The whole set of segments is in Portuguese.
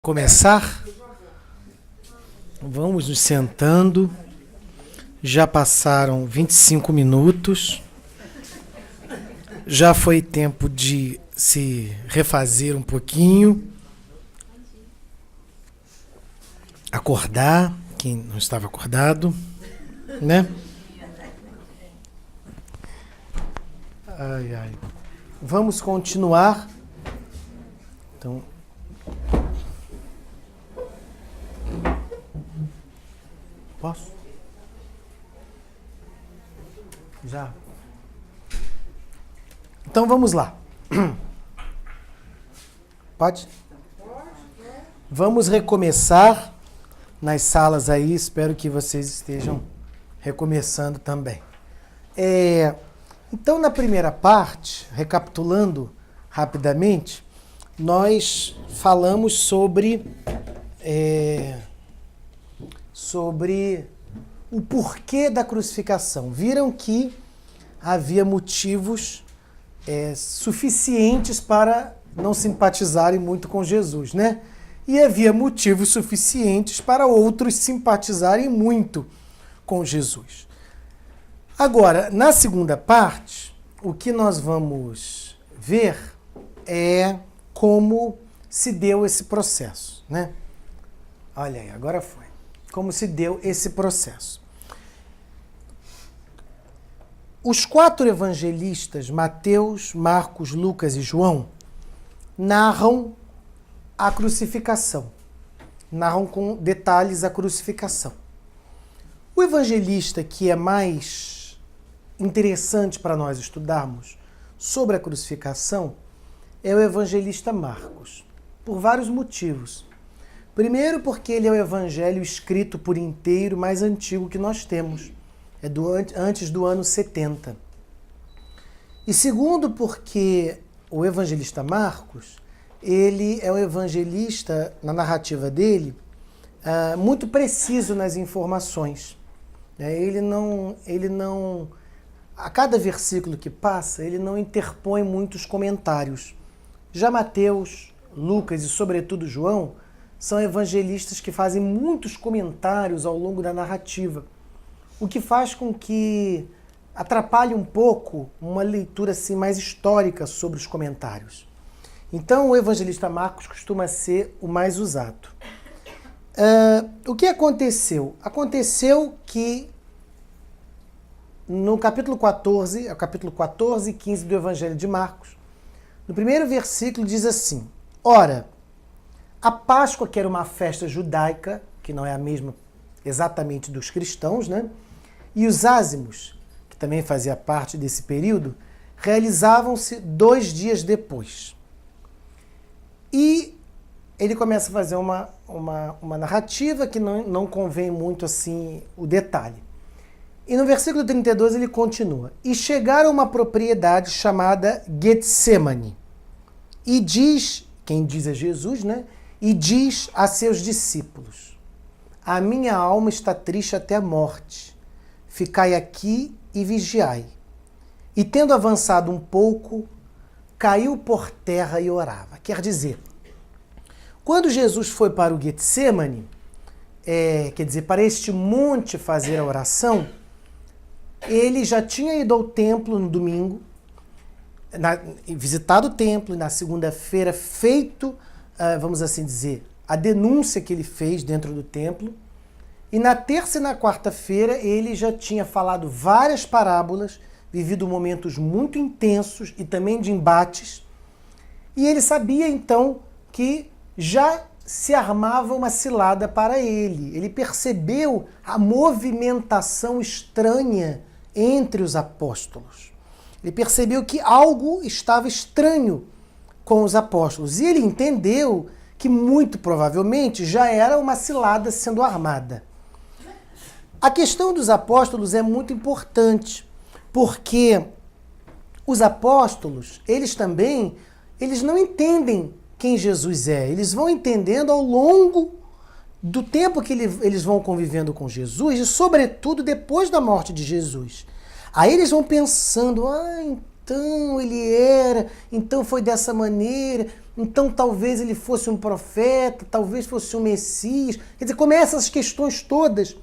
Começar? Vamos nos sentando. Já passaram 25 minutos. Já foi tempo de se refazer um pouquinho. Acordar, quem não estava acordado, né? Ai, ai. Vamos continuar. Então, posso? Já. Então vamos lá. Pode? Vamos recomeçar nas salas aí. Espero que vocês estejam recomeçando também. Então, na primeira parte, recapitulando rapidamente, nós falamos sobre o porquê da crucificação. Viram que havia motivos suficientes para não simpatizarem muito com Jesus, né? E havia motivos suficientes para outros simpatizarem muito com Jesus. Agora, na segunda parte, o que nós vamos ver é como se deu esse processo, né? Olha aí, agora foi. Como se deu esse processo. Os 4 evangelistas, Mateus, Marcos, Lucas e João, narram a crucificação. Narram com detalhes a crucificação. O evangelista que é mais interessante para nós estudarmos sobre a crucificação é o evangelista Marcos, por vários motivos. Primeiro, porque ele é o evangelho escrito por inteiro mais antigo que nós temos. É antes do ano 70. E segundo, porque o evangelista Marcos, ele é um evangelista, na narrativa dele, muito preciso nas informações. Ele não, a cada versículo que passa, ele não interpõe muitos comentários. Já Mateus, Lucas e, sobretudo, João, são evangelistas que fazem muitos comentários ao longo da narrativa, o que faz com que atrapalhe um pouco uma leitura assim, mais histórica sobre os comentários. Então, o evangelista Marcos costuma ser o mais usado. O que aconteceu? Aconteceu que no capítulo 14, é o capítulo 14 e 15 do Evangelho de Marcos, no primeiro versículo diz assim: Ora, a Páscoa, que era uma festa judaica, que não é a mesma exatamente dos cristãos, né? E os ázimos, que também fazia parte desse período, realizavam-se 2 dias depois. E ele começa a fazer uma narrativa que não convém muito assim o detalhe. E no versículo 32 ele continua: E chegaram a uma propriedade chamada Getsemane. E diz, quem diz é Jesus, né? E diz a seus discípulos: A minha alma está triste até a morte. Ficai aqui e vigiai. E tendo avançado um pouco, caiu por terra e orava. Quer dizer, quando Jesus foi para o Getsemane, quer dizer, para este monte fazer a oração, ele já tinha ido ao templo no domingo, visitado o templo, e na segunda-feira feito, vamos assim dizer, a denúncia que ele fez dentro do templo. E na terça e na quarta-feira ele já tinha falado várias parábolas, vivido momentos muito intensos e também de embates. E ele sabia então que já se armava uma cilada para ele. Ele percebeu a movimentação estranha entre os apóstolos. Ele percebeu que algo estava estranho com os apóstolos. E ele entendeu que muito provavelmente já era uma cilada sendo armada. A questão dos apóstolos é muito importante, porque os apóstolos, eles não entendem quem Jesus é. Eles vão entendendo ao longo do tempo que eles vão convivendo com Jesus e, sobretudo, depois da morte de Jesus. Aí eles vão pensando, então ele era, então foi dessa maneira, então talvez ele fosse um profeta, talvez fosse um Messias. Quer dizer, começam essas questões todas.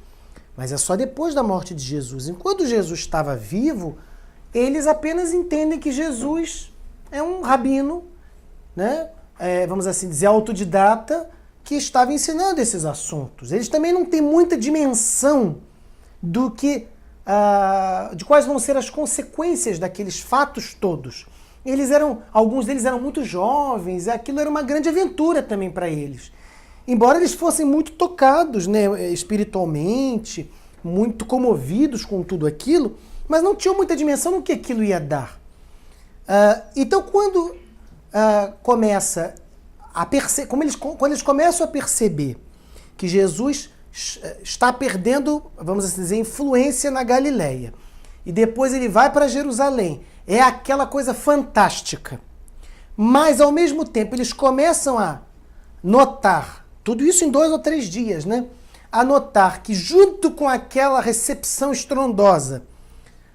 Mas é só depois da morte de Jesus. Enquanto Jesus estava vivo, eles apenas entendem que Jesus é um rabino, né? Vamos assim dizer, autodidata, que estava ensinando esses assuntos. Eles também não têm muita dimensão do que, de quais vão ser as consequências daqueles fatos todos. Alguns deles eram muito jovens, aquilo era uma grande aventura também para eles. Embora eles fossem muito tocados, né, espiritualmente, muito comovidos com tudo aquilo, mas não tinham muita dimensão no que aquilo ia dar. Então, quando começa a quando eles começam a perceber que Jesus está perdendo, vamos assim dizer, influência na Galileia, e depois ele vai para Jerusalém, é aquela coisa fantástica. Mas, ao mesmo tempo, eles começam a notar, tudo isso em 2 ou 3 dias, né? A notar que, junto com aquela recepção estrondosa,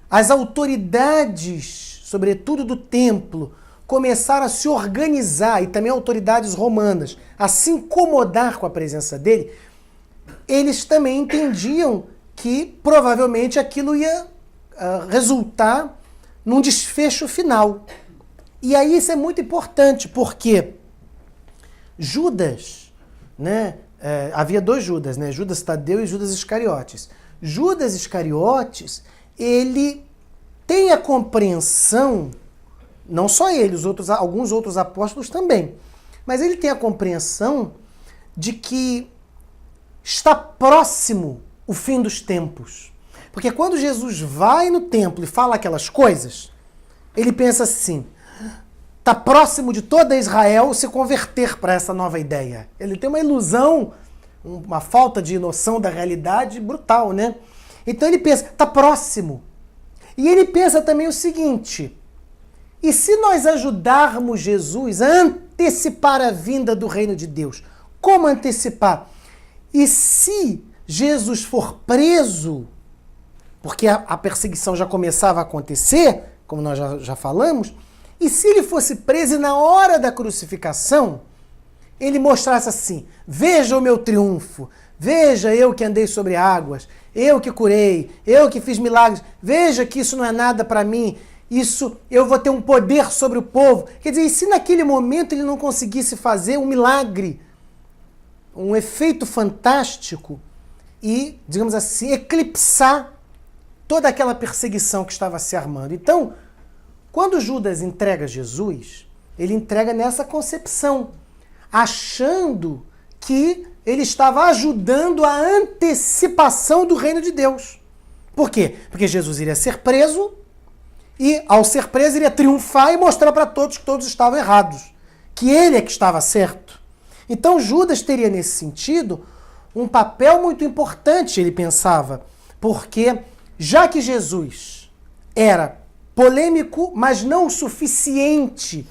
as autoridades, sobretudo do templo, começaram a se organizar, e também autoridades romanas, a se incomodar com a presença dele. Eles também entendiam que provavelmente aquilo ia resultar num desfecho final. E aí isso é muito importante, porque Judas, né, havia 2 Judas, né, Judas Tadeu e Judas Iscariotes. Judas Iscariotes, ele tem a compreensão, não só ele, alguns outros apóstolos também, mas ele tem a compreensão de que está próximo o fim dos tempos. Porque quando Jesus vai no templo e fala aquelas coisas, ele pensa assim, está próximo de toda Israel se converter para essa nova ideia. Ele tem uma ilusão, uma falta de noção da realidade brutal, né? Então ele pensa, está próximo. E ele pensa também o seguinte, e se nós ajudarmos Jesus a antecipar a vinda do reino de Deus? Como antecipar? E se Jesus for preso, porque a perseguição já começava a acontecer, como nós já falamos, e se ele fosse preso e na hora da crucificação, ele mostrasse assim, veja o meu triunfo, veja eu que andei sobre águas, eu que curei, eu que fiz milagres, veja que isso não é nada para mim, isso eu vou ter um poder sobre o povo. Quer dizer, e se naquele momento ele não conseguisse fazer um milagre, um efeito fantástico e, digamos assim, eclipsar toda aquela perseguição que estava se armando. Então, quando Judas entrega Jesus, ele entrega nessa concepção, achando que ele estava ajudando a antecipação do reino de Deus. Por quê? Porque Jesus iria ser preso e, ao ser preso, iria triunfar e mostrar para todos que todos estavam errados, que ele é que estava certo. Então Judas teria, nesse sentido, um papel muito importante, ele pensava, porque já que Jesus era polêmico, mas não o suficiente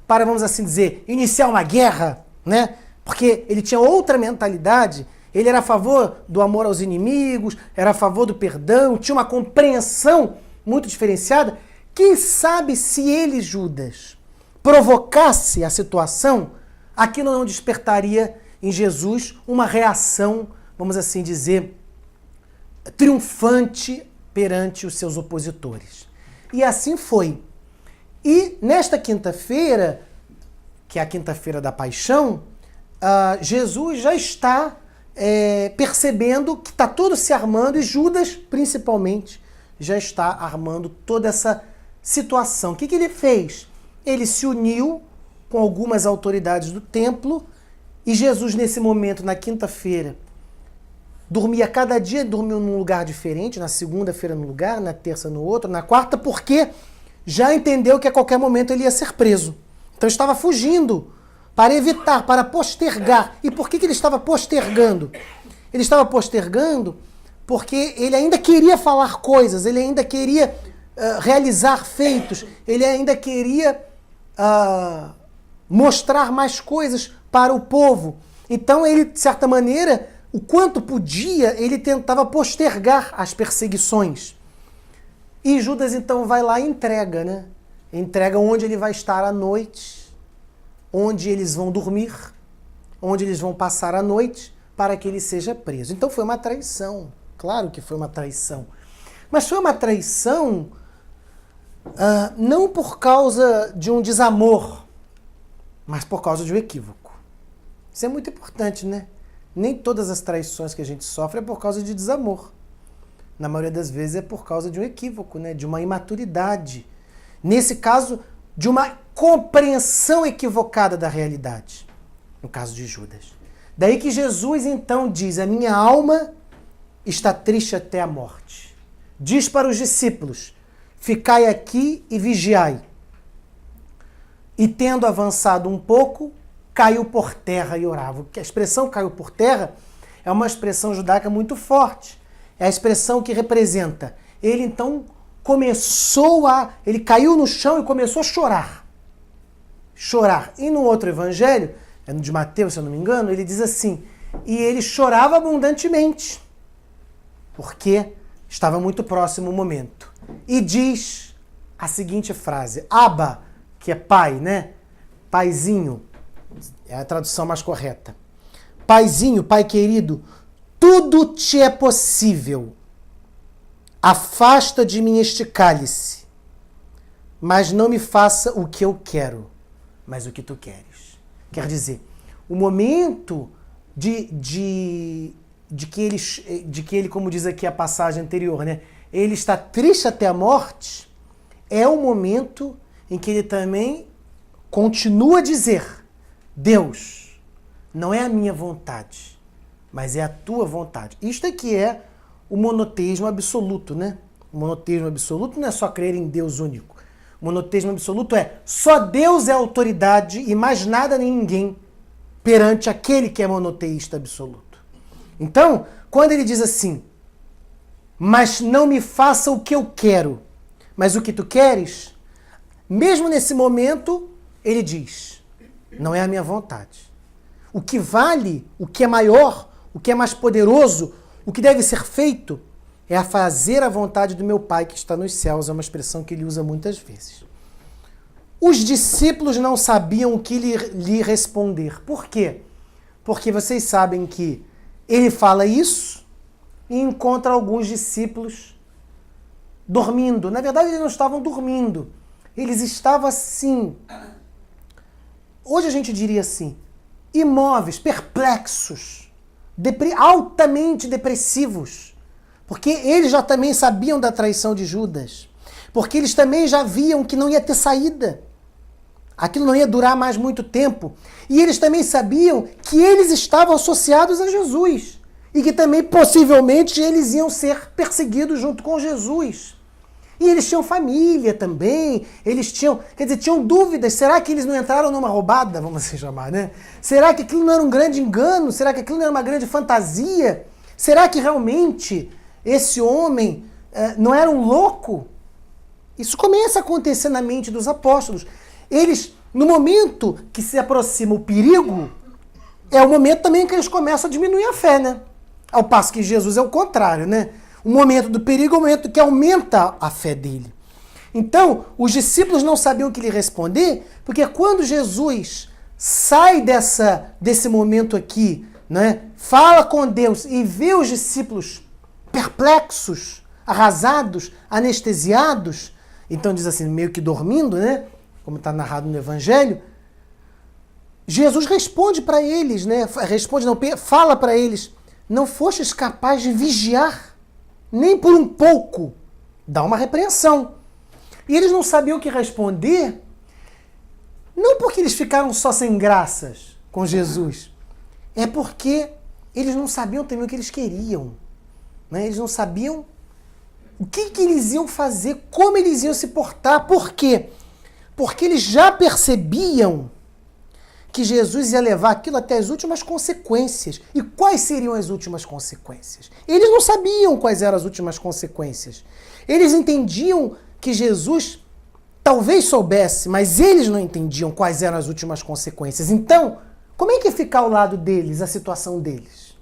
para, vamos assim dizer, iniciar uma guerra, né? Porque ele tinha outra mentalidade, ele era a favor do amor aos inimigos, era a favor do perdão, tinha uma compreensão muito diferenciada. Quem sabe se ele, Judas, provocasse a situação, aquilo não despertaria em Jesus uma reação, vamos assim dizer, triunfante perante os seus opositores. E assim foi. E nesta quinta-feira, que é a quinta-feira da paixão, Jesus já está percebendo que está tudo se armando, e Judas, principalmente, já está armando toda essa situação. O que ele fez? Ele se uniu com algumas autoridades do templo, e Jesus, nesse momento, na quinta-feira, dormia cada dia, dormiu num lugar diferente, na segunda-feira num lugar, na terça no outro, na quarta, porque já entendeu que a qualquer momento ele ia ser preso. Então estava fugindo para evitar, para postergar. E por que ele estava postergando? Ele estava postergando porque ele ainda queria falar coisas, ele ainda queria realizar feitos, ele ainda queria mostrar mais coisas para o povo. Então ele, de certa maneira, o quanto podia, ele tentava postergar as perseguições. E Judas então vai lá e entrega, né? Entrega onde ele vai estar à noite, onde eles vão dormir, onde eles vão passar a noite, para que ele seja preso. Então foi uma traição. Claro que foi uma traição. Mas foi uma traição não por causa de um desamor, mas por causa de um equívoco. Isso é muito importante, né? Nem todas as traições que a gente sofre é por causa de desamor. Na maioria das vezes é por causa de um equívoco, né? De uma imaturidade. Nesse caso, de uma compreensão equivocada da realidade. No caso de Judas. Daí que Jesus então diz: a minha alma está triste até a morte. Diz para os discípulos: ficai aqui e vigiai. E tendo avançado um pouco, caiu por terra e orava. A expressão caiu por terra é uma expressão judaica muito forte. É a expressão que representa. Ele então ele caiu no chão e começou a chorar. Chorar. E no outro evangelho, é no de Mateus, se eu não me engano, ele diz assim: e ele chorava abundantemente, porque estava muito próximo o momento. E diz a seguinte frase: Abba, que é pai, né? Paizinho, é a tradução mais correta. Paizinho, pai querido, tudo te é possível. Afasta de mim este cálice, mas não me faça o que eu quero, mas o que tu queres. Quer dizer, o momento de que ele, como diz aqui a passagem anterior, né, ele está triste até a morte, é o momento em que ele também continua a dizer: Deus, não é a minha vontade, mas é a tua vontade. Isto aqui é o monoteísmo absoluto, né? O monoteísmo absoluto não é só crer em Deus único. O monoteísmo absoluto é só Deus é autoridade e mais nada nem ninguém perante aquele que é monoteísta absoluto. Então, quando ele diz assim: mas não me faça o que eu quero, mas o que tu queres, mesmo nesse momento, ele diz: não é a minha vontade. O que vale, o que é maior, o que é mais poderoso, o que deve ser feito é a fazer a vontade do meu Pai que está nos céus. É uma expressão que ele usa muitas vezes. Os discípulos não sabiam o que lhe responder. Por quê? Porque vocês sabem que ele fala isso e encontra alguns discípulos dormindo. Na verdade, eles não estavam dormindo. Eles estavam assim, hoje a gente diria assim, imóveis, perplexos, altamente depressivos, porque eles já também sabiam da traição de Judas, porque eles também já viam que não ia ter saída, aquilo não ia durar mais muito tempo, e eles também sabiam que eles estavam associados a Jesus, e que também possivelmente eles iam ser perseguidos junto com Jesus. E eles tinham família também, tinham dúvidas, será que eles não entraram numa roubada, vamos assim chamar, né? Será que aquilo não era um grande engano? Será que aquilo não era uma grande fantasia? Será que realmente esse homem não era um louco? Isso começa a acontecer na mente dos apóstolos. Eles, no momento que se aproxima o perigo, é o momento também que eles começam a diminuir a fé, né? Ao passo que Jesus é o contrário, né? O momento do perigo é o momento que aumenta a fé dele. Então, os discípulos não sabiam o que lhe responder, porque quando Jesus sai desse momento aqui, né, fala com Deus e vê os discípulos perplexos, arrasados, anestesiados, então diz assim, meio que dormindo, né, como está narrado no Evangelho, Jesus responde para eles, né, fala para eles: não fostes capaz de vigiar nem por um pouco, dá uma repreensão. E eles não sabiam o que responder, não porque eles ficaram só sem graças com Jesus, é porque eles não sabiam também o que eles queriam, né? Eles não sabiam o que eles iam fazer, como eles iam se portar. Por quê? Porque eles já percebiam que Jesus ia levar aquilo até as últimas consequências. E quais seriam as últimas consequências? Eles não sabiam quais eram as últimas consequências. Eles entendiam que Jesus talvez soubesse, mas eles não entendiam quais eram as últimas consequências. Então, como é que fica ao lado deles, a situação deles?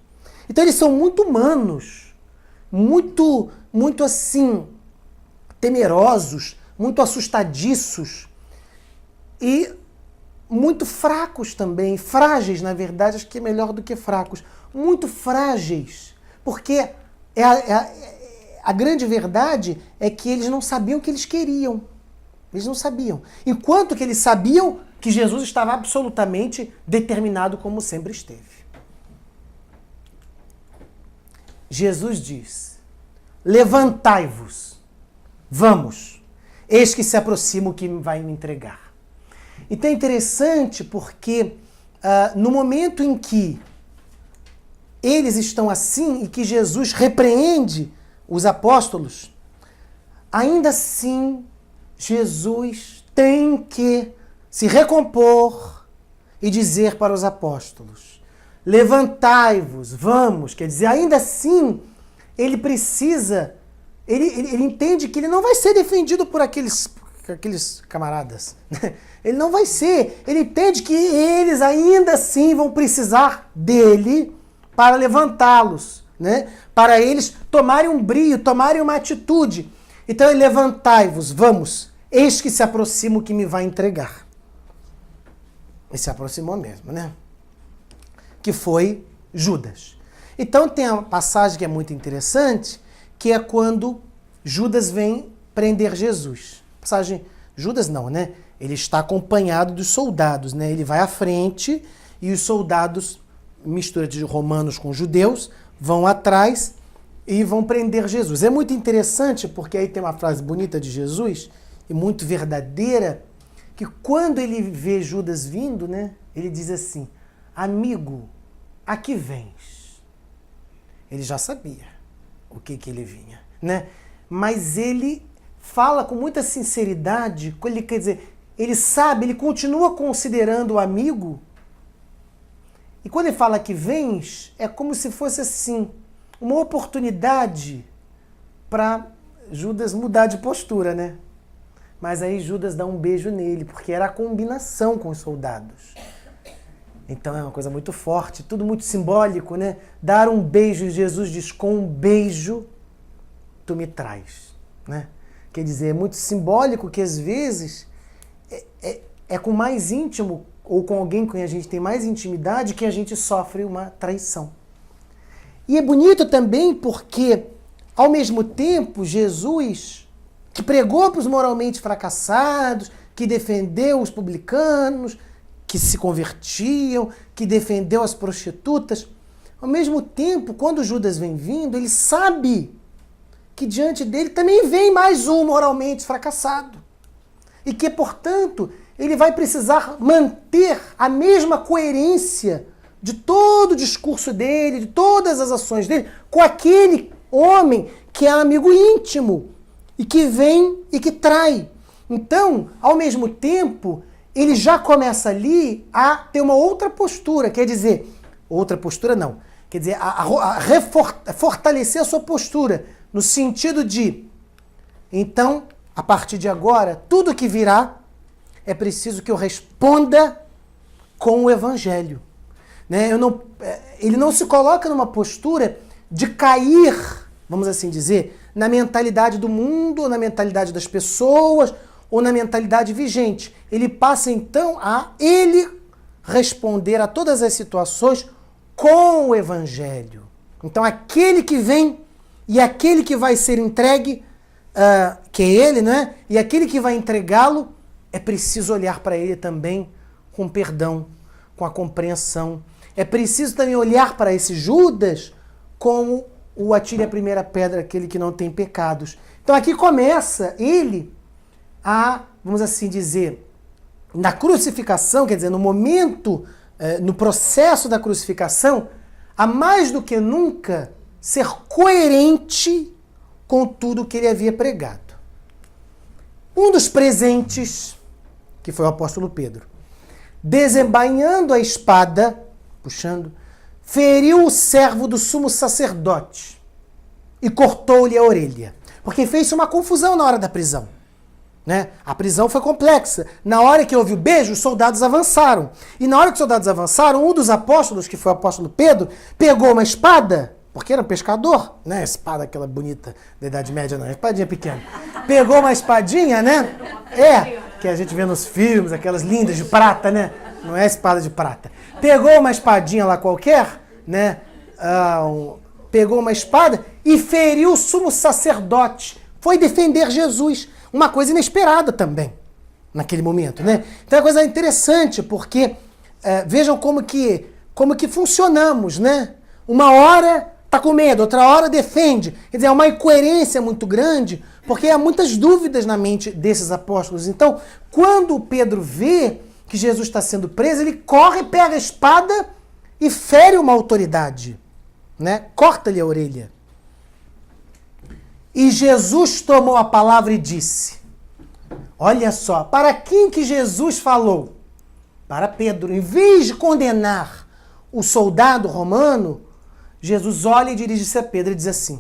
Então eles são muito humanos, muito assim, temerosos, muito assustadiços e muito fracos também, frágeis, na verdade, acho que é melhor do que fracos, muito frágeis, porque a grande verdade é que eles não sabiam o que eles queriam. Eles não sabiam. Enquanto que eles sabiam que Jesus estava absolutamente determinado como sempre esteve. Jesus diz: levantai-vos, vamos, eis que se aproxima o que vai me entregar. Então é interessante porque no momento em que eles estão assim e que Jesus repreende os apóstolos, ainda assim Jesus tem que se recompor e dizer para os apóstolos: levantai-vos, vamos. Quer dizer, ainda assim, ele precisa, ele entende que ele não vai ser defendido por aqueles camaradas. Ele não vai ser. Ele entende que eles ainda assim vão precisar dele para levantá-los, né? Para eles tomarem um brio, tomarem uma atitude. Então, levantai-vos, vamos, eis que se aproxima o que me vai entregar. E se aproximou mesmo, né? Que foi Judas. Então tem uma passagem que é muito interessante, que é quando Judas vem prender Jesus. Passagem, Judas não, né? Ele está acompanhado dos soldados, né? Ele vai à frente e os soldados, mistura de romanos com judeus, vão atrás e vão prender Jesus. É muito interessante porque aí tem uma frase bonita de Jesus e muito verdadeira, que quando ele vê Judas vindo, né? Ele diz assim: amigo, a que vens? Ele já sabia o que ele vinha, né? Mas ele fala com muita sinceridade, ele quer dizer, ele sabe, ele continua considerando o amigo. E quando ele fala que vens, é como se fosse assim, uma oportunidade para Judas mudar de postura, né? Mas aí Judas dá um beijo nele, porque era a combinação com os soldados. Então é uma coisa muito forte, tudo muito simbólico, né? Dar um beijo, Jesus diz, com um beijo tu me traz, né? Quer dizer, é muito simbólico que às vezes é com mais íntimo, ou com alguém com quem a gente tem mais intimidade, que a gente sofre uma traição. E é bonito também porque, ao mesmo tempo, Jesus, que pregou para os moralmente fracassados, que defendeu os publicanos, que se convertiam, que defendeu as prostitutas, ao mesmo tempo, quando Judas vem vindo, ele sabe que diante dele também vem mais um moralmente fracassado. E que, portanto, ele vai precisar manter a mesma coerência de todo o discurso dele, de todas as ações dele, com aquele homem que é amigo íntimo e que vem e que trai. Então, ao mesmo tempo, ele já começa ali a ter uma outra postura, quer dizer, outra postura não, quer dizer, a fortalecer a sua postura, no sentido de, então, a partir de agora, tudo que virá, é preciso que eu responda com o Evangelho. Né? Ele não se coloca numa postura de cair, vamos assim dizer, na mentalidade do mundo, ou na mentalidade das pessoas, ou na mentalidade vigente. Ele passa então a ele responder a todas as situações com o Evangelho. Então aquele que vem e aquele que vai ser entregue, que é ele, né? E aquele que vai entregá-lo, é preciso olhar para ele também com perdão, com a compreensão. É preciso também olhar para esse Judas como o atire a primeira pedra, aquele que não tem pecados. Então aqui começa ele a, vamos assim dizer, na crucificação, quer dizer, no momento, no processo da crucificação, a mais do que nunca ser coerente com tudo que ele havia pregado. Um dos presentes, que foi o apóstolo Pedro, desembainhando a espada, puxando, feriu o servo do sumo sacerdote e cortou-lhe a orelha. Porque fez uma confusão na hora da prisão. Né? A prisão foi complexa. Na hora que houve o beijo, os soldados avançaram. E na hora que os soldados avançaram, um dos apóstolos, que foi o apóstolo Pedro, pegou uma espada porque era um pescador, né? Espada aquela bonita da Idade Média, não, espadinha pequena. Pegou uma espadinha, né? Que a gente vê nos filmes, aquelas lindas de prata, né? Não é espada de prata. Pegou uma espadinha lá qualquer, né? Pegou uma espada e feriu o sumo sacerdote. Foi defender Jesus. Uma coisa inesperada também, naquele momento, né? Então é uma coisa interessante, porque vejam como que funcionamos, né? Uma hora tá com medo, outra hora defende. Quer dizer, é uma incoerência muito grande, porque há muitas dúvidas na mente desses apóstolos. Então, quando Pedro vê que Jesus está sendo preso, ele corre, pega a espada e fere uma autoridade, né? Corta-lhe a orelha. E Jesus tomou a palavra e disse, olha só, para quem que Jesus falou? Para Pedro. Em vez de condenar o soldado romano, Jesus olha e dirige-se a Pedro e diz assim,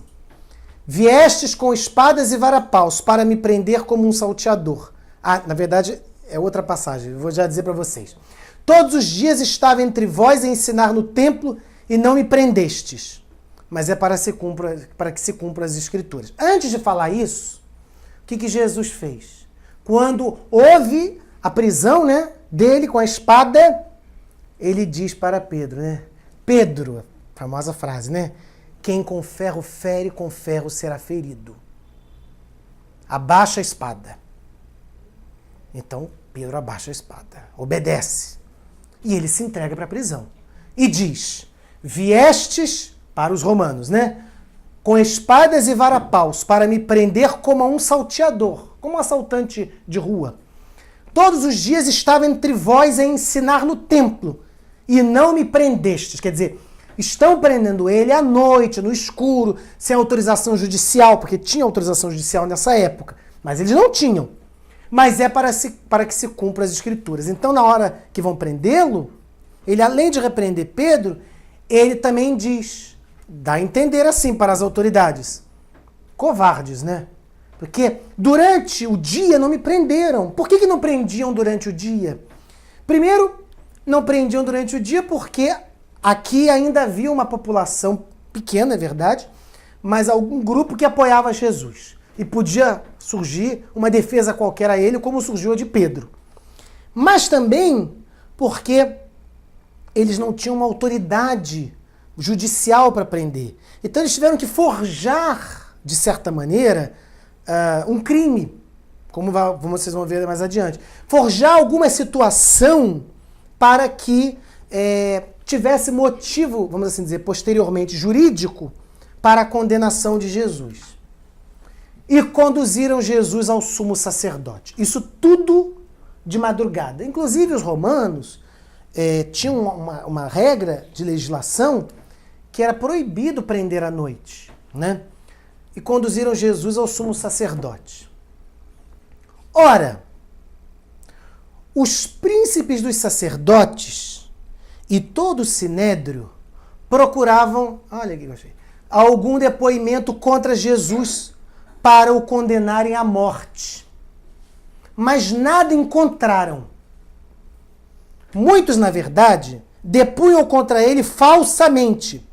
viestes com espadas e varapaus para me prender como um salteador. Na verdade, é outra passagem, eu vou já dizer para vocês. Todos os dias estava entre vós a ensinar no templo e não me prendestes. Mas é para que se cumpra as Escrituras. Antes de falar isso, o que Jesus fez? Quando houve a prisão, né, dele com a espada, ele diz para Pedro, né? Pedro, famosa frase, né? Quem com ferro fere, com ferro será ferido. Abaixa a espada. Então, Pedro abaixa a espada, obedece. E ele se entrega para a prisão. E diz, viestes para os romanos, né? Com espadas e varapaus, para me prender como a um salteador, como um assaltante de rua. Todos os dias estava entre vós a ensinar no templo, e não me prendestes. Quer dizer, estão prendendo ele à noite, no escuro, sem autorização judicial, porque tinha autorização judicial nessa época, mas eles não tinham. Mas é para que se cumpra as Escrituras. Então, na hora que vão prendê-lo, ele, além de repreender Pedro, ele também diz, dá a entender assim para as autoridades, covardes, né? Porque durante o dia não me prenderam. Por que não prendiam durante o dia? Primeiro, não prendiam durante o dia porque aqui ainda havia uma população pequena, é verdade, mas algum grupo que apoiava Jesus. E podia surgir uma defesa qualquer a ele, como surgiu a de Pedro. Mas também porque eles não tinham uma autoridade judicial para prender. Então eles tiveram que forjar, de certa maneira, um crime, como vocês vão ver mais adiante. Forjar alguma situação para que tivesse motivo, vamos assim dizer, posteriormente jurídico, para a condenação de Jesus. E conduziram Jesus ao sumo sacerdote. Isso tudo de madrugada. Inclusive os romanos tinham uma regra de legislação que era proibido prender à noite, né? E conduziram Jesus ao sumo sacerdote. Ora, os príncipes dos sacerdotes e todo o sinédrio procuravam, olha aqui que eu achei, algum depoimento contra Jesus para o condenarem à morte. Mas nada encontraram. Muitos, na verdade, depunham contra ele falsamente,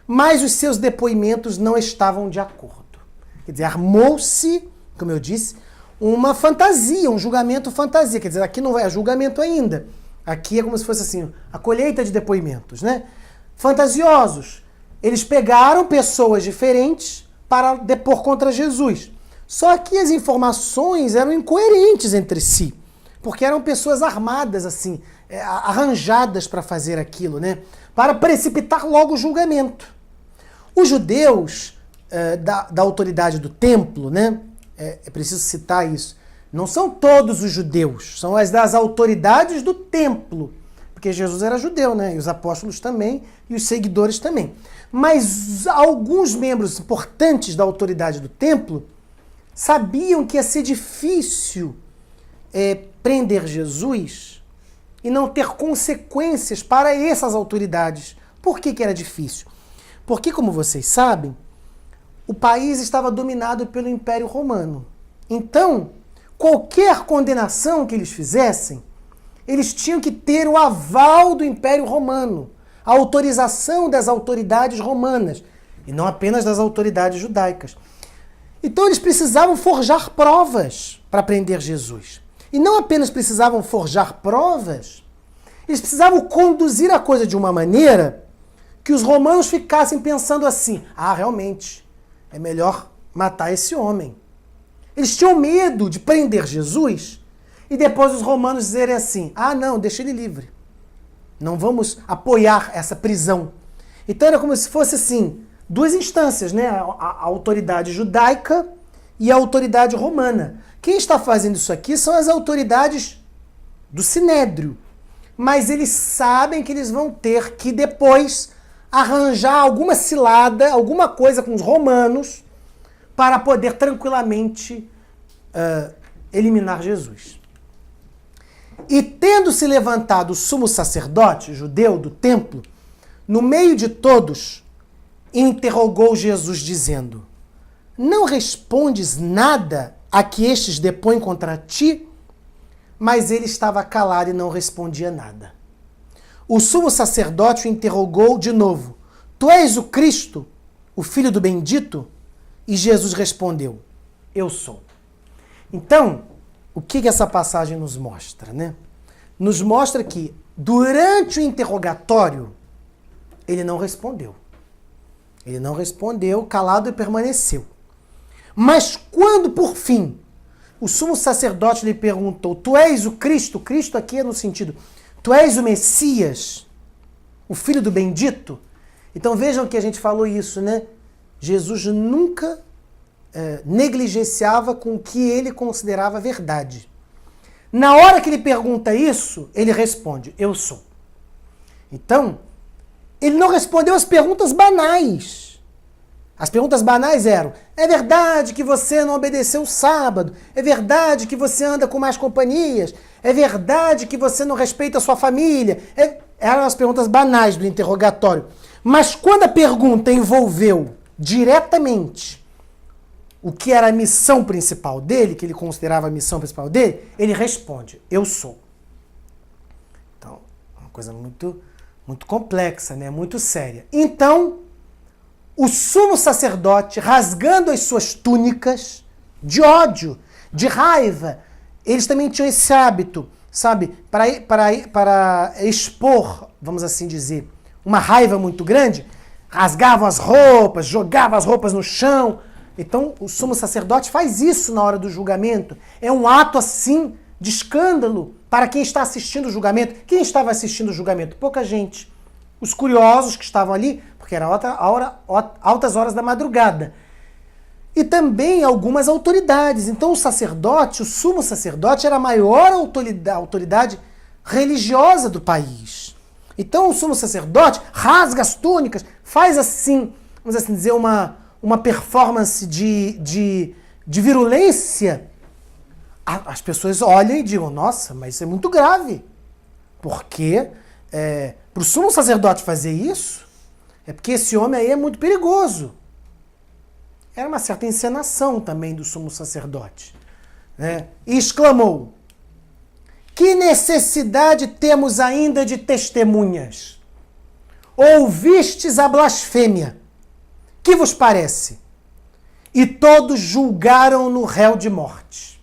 mas os seus depoimentos não estavam de acordo. Quer dizer, armou-se, como eu disse, uma fantasia, um julgamento fantasia. Quer dizer, aqui não é julgamento ainda. Aqui é como se fosse assim, a colheita de depoimentos, né? Fantasiosos. Eles pegaram pessoas diferentes para depor contra Jesus. Só que as informações eram incoerentes entre si, porque eram pessoas armadas, assim, arranjadas para fazer aquilo, né? Para precipitar logo o julgamento. Os judeus da autoridade do templo, né? É preciso citar isso. Não são todos os judeus, são as das autoridades do templo. Porque Jesus era judeu, né? E os apóstolos também, e os seguidores também. Mas alguns membros importantes da autoridade do templo sabiam que ia ser difícil prender Jesus e não ter consequências para essas autoridades. Por que era difícil? Porque, como vocês sabem, o país estava dominado pelo Império Romano. Então, qualquer condenação que eles fizessem, eles tinham que ter o aval do Império Romano, a autorização das autoridades romanas, e não apenas das autoridades judaicas. Então eles precisavam forjar provas para prender Jesus. E não apenas precisavam forjar provas, eles precisavam conduzir a coisa de uma maneira que os romanos ficassem pensando assim: ah, realmente, é melhor matar esse homem. Eles tinham medo de prender Jesus e depois os romanos dizerem assim: ah, não, deixa ele livre. Não vamos apoiar essa prisão. Então era como se fosse assim, duas instâncias, né? A autoridade judaica e a autoridade romana. Quem está fazendo isso aqui são as autoridades do Sinédrio. Mas eles sabem que eles vão ter que depois arranjar alguma cilada, alguma coisa com os romanos para poder tranquilamente eliminar Jesus. E tendo se levantado o sumo sacerdote judeu do templo, no meio de todos, interrogou Jesus dizendo: não respondes nada a que estes depõem contra ti? Mas ele estava calado e não respondia nada. O sumo sacerdote o interrogou de novo: tu és o Cristo, o Filho do Bendito? E Jesus respondeu: eu sou. Então, o que essa passagem nos mostra, né? Nos mostra que, durante o interrogatório, ele não respondeu. Ele não respondeu, calado e permaneceu. Mas quando, por fim, o sumo sacerdote lhe perguntou: tu és o Cristo? Cristo aqui é no sentido, tu és o Messias, o Filho do Bendito? Então vejam que a gente falou isso, né? Jesus nunca negligenciava com o que ele considerava verdade. Na hora que ele pergunta isso, ele responde: eu sou. Então, ele não respondeu as perguntas banais. As perguntas banais eram: é verdade que você não obedeceu o sábado? É verdade que você anda com mais companhias? É verdade que você não respeita a sua família? Eram as perguntas banais do interrogatório. Mas quando a pergunta envolveu diretamente o que era a missão principal dele, que ele considerava a missão principal dele, ele responde: eu sou. Então, uma coisa muito, muito complexa, né? Muito séria. Então, o sumo sacerdote, rasgando as suas túnicas, de ódio, de raiva, eles também tinham esse hábito, sabe? Para expor, vamos assim dizer, uma raiva muito grande, rasgavam as roupas, jogavam as roupas no chão. Então, o sumo sacerdote faz isso na hora do julgamento. É um ato, assim, de escândalo para quem está assistindo o julgamento. Quem estava assistindo o julgamento? Pouca gente. Os curiosos que estavam ali, porque era altas horas da madrugada. E também algumas autoridades. Então, o sacerdote, o sumo sacerdote, era a maior autoridade religiosa do país. Então, o sumo sacerdote rasga as túnicas, faz assim, vamos assim dizer, uma performance de virulência. As pessoas olham e digam: nossa, mas isso é muito grave. Porque para o sumo sacerdote fazer isso, é porque esse homem aí é muito perigoso. Era uma certa encenação também do sumo sacerdote. Né? E exclamou: que necessidade temos ainda de testemunhas? Ouvistes a blasfêmia. Que vos parece? E todos julgaram-no réu de morte.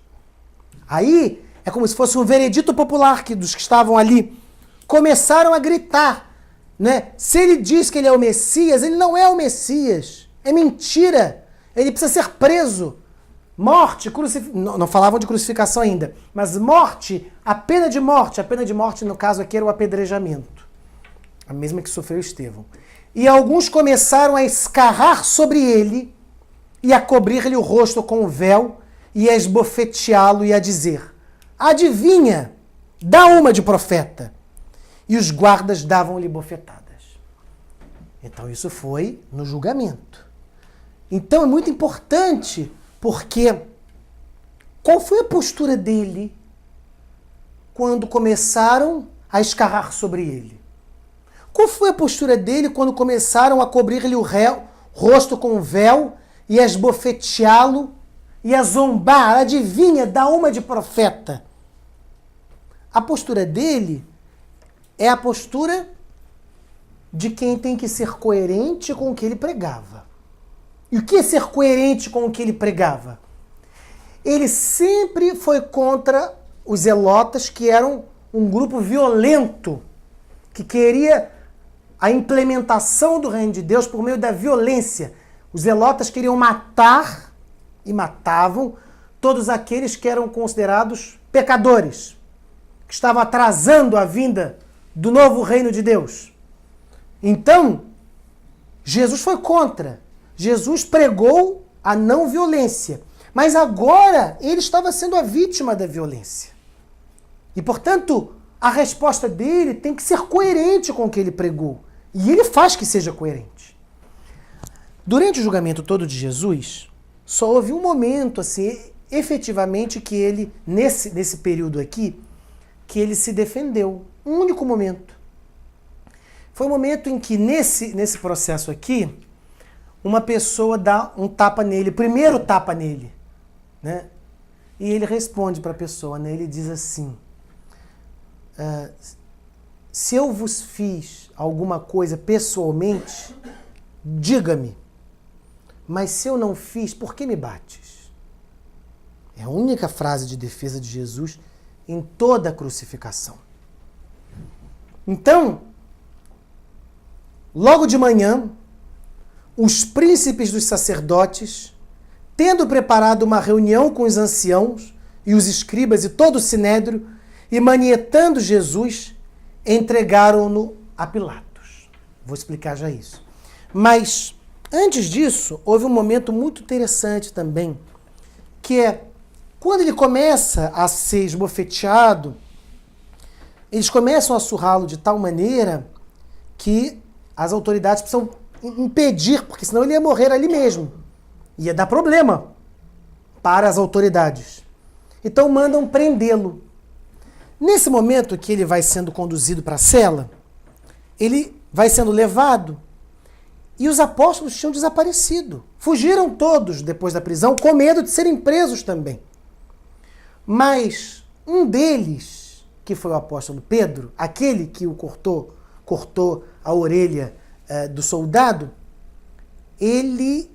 Aí é como se fosse um veredito popular dos que estavam ali. Começaram a gritar, né? Se ele diz que ele é o Messias, ele não é o Messias. É mentira. Ele precisa ser preso. Morte, não falavam de crucificação ainda, mas morte, a pena de morte no caso aqui era o apedrejamento. A mesma que sofreu Estevão. E alguns começaram a escarrar sobre ele e a cobrir-lhe o rosto com o véu e a esbofeteá-lo e a dizer: adivinha, dá uma de profeta. E os guardas davam-lhe bofetadas. Então isso foi no julgamento. Então é muito importante, porque qual foi a postura dele quando começaram a escarrar sobre ele? Qual foi a postura dele quando começaram a cobrir-lhe o rosto com o véu e a esbofeteá-lo e a zombar? Adivinha, dá uma de profeta. A postura dele é a postura de quem tem que ser coerente com o que ele pregava. E o que é ser coerente com o que ele pregava? Ele sempre foi contra os zelotas, que eram um grupo violento, que queria a implementação do reino de Deus por meio da violência. Os zelotas queriam matar, e matavam, todos aqueles que eram considerados pecadores, que estavam atrasando a vinda do novo reino de Deus. Então, Jesus foi contra. Jesus pregou a não violência. Mas agora ele estava sendo a vítima da violência. E, portanto, a resposta dele tem que ser coerente com o que ele pregou. E ele faz que seja coerente. Durante o julgamento todo de Jesus, só houve um momento, assim, efetivamente, que ele, nesse período aqui, que ele se defendeu. Um único momento. Foi o momento em que, nesse processo aqui, uma pessoa dá um tapa nele, o primeiro tapa nele, né? E ele responde para a pessoa, né? Ele diz assim, se eu vos fiz alguma coisa pessoalmente, diga-me, mas se eu não fiz, por que me bates? É a única frase de defesa de Jesus em toda a crucificação. Então, logo de manhã, os príncipes dos sacerdotes, tendo preparado uma reunião com os anciãos e os escribas e todo o sinédrio, e manietando Jesus, entregaram-no a Pilatos. Vou explicar já isso. Mas, antes disso, houve um momento muito interessante também, que é, quando ele começa a ser esbofeteado, eles começam a surrá-lo de tal maneira que as autoridades precisam impedir, porque senão ele ia morrer ali mesmo. Ia dar problema para as autoridades. Então mandam prendê-lo. Nesse momento que ele vai sendo conduzido para a cela, ele vai sendo levado e os apóstolos tinham desaparecido. Fugiram todos depois da prisão com medo de serem presos também. Mas um deles, que foi o apóstolo Pedro, aquele que o cortou a orelha do soldado, ele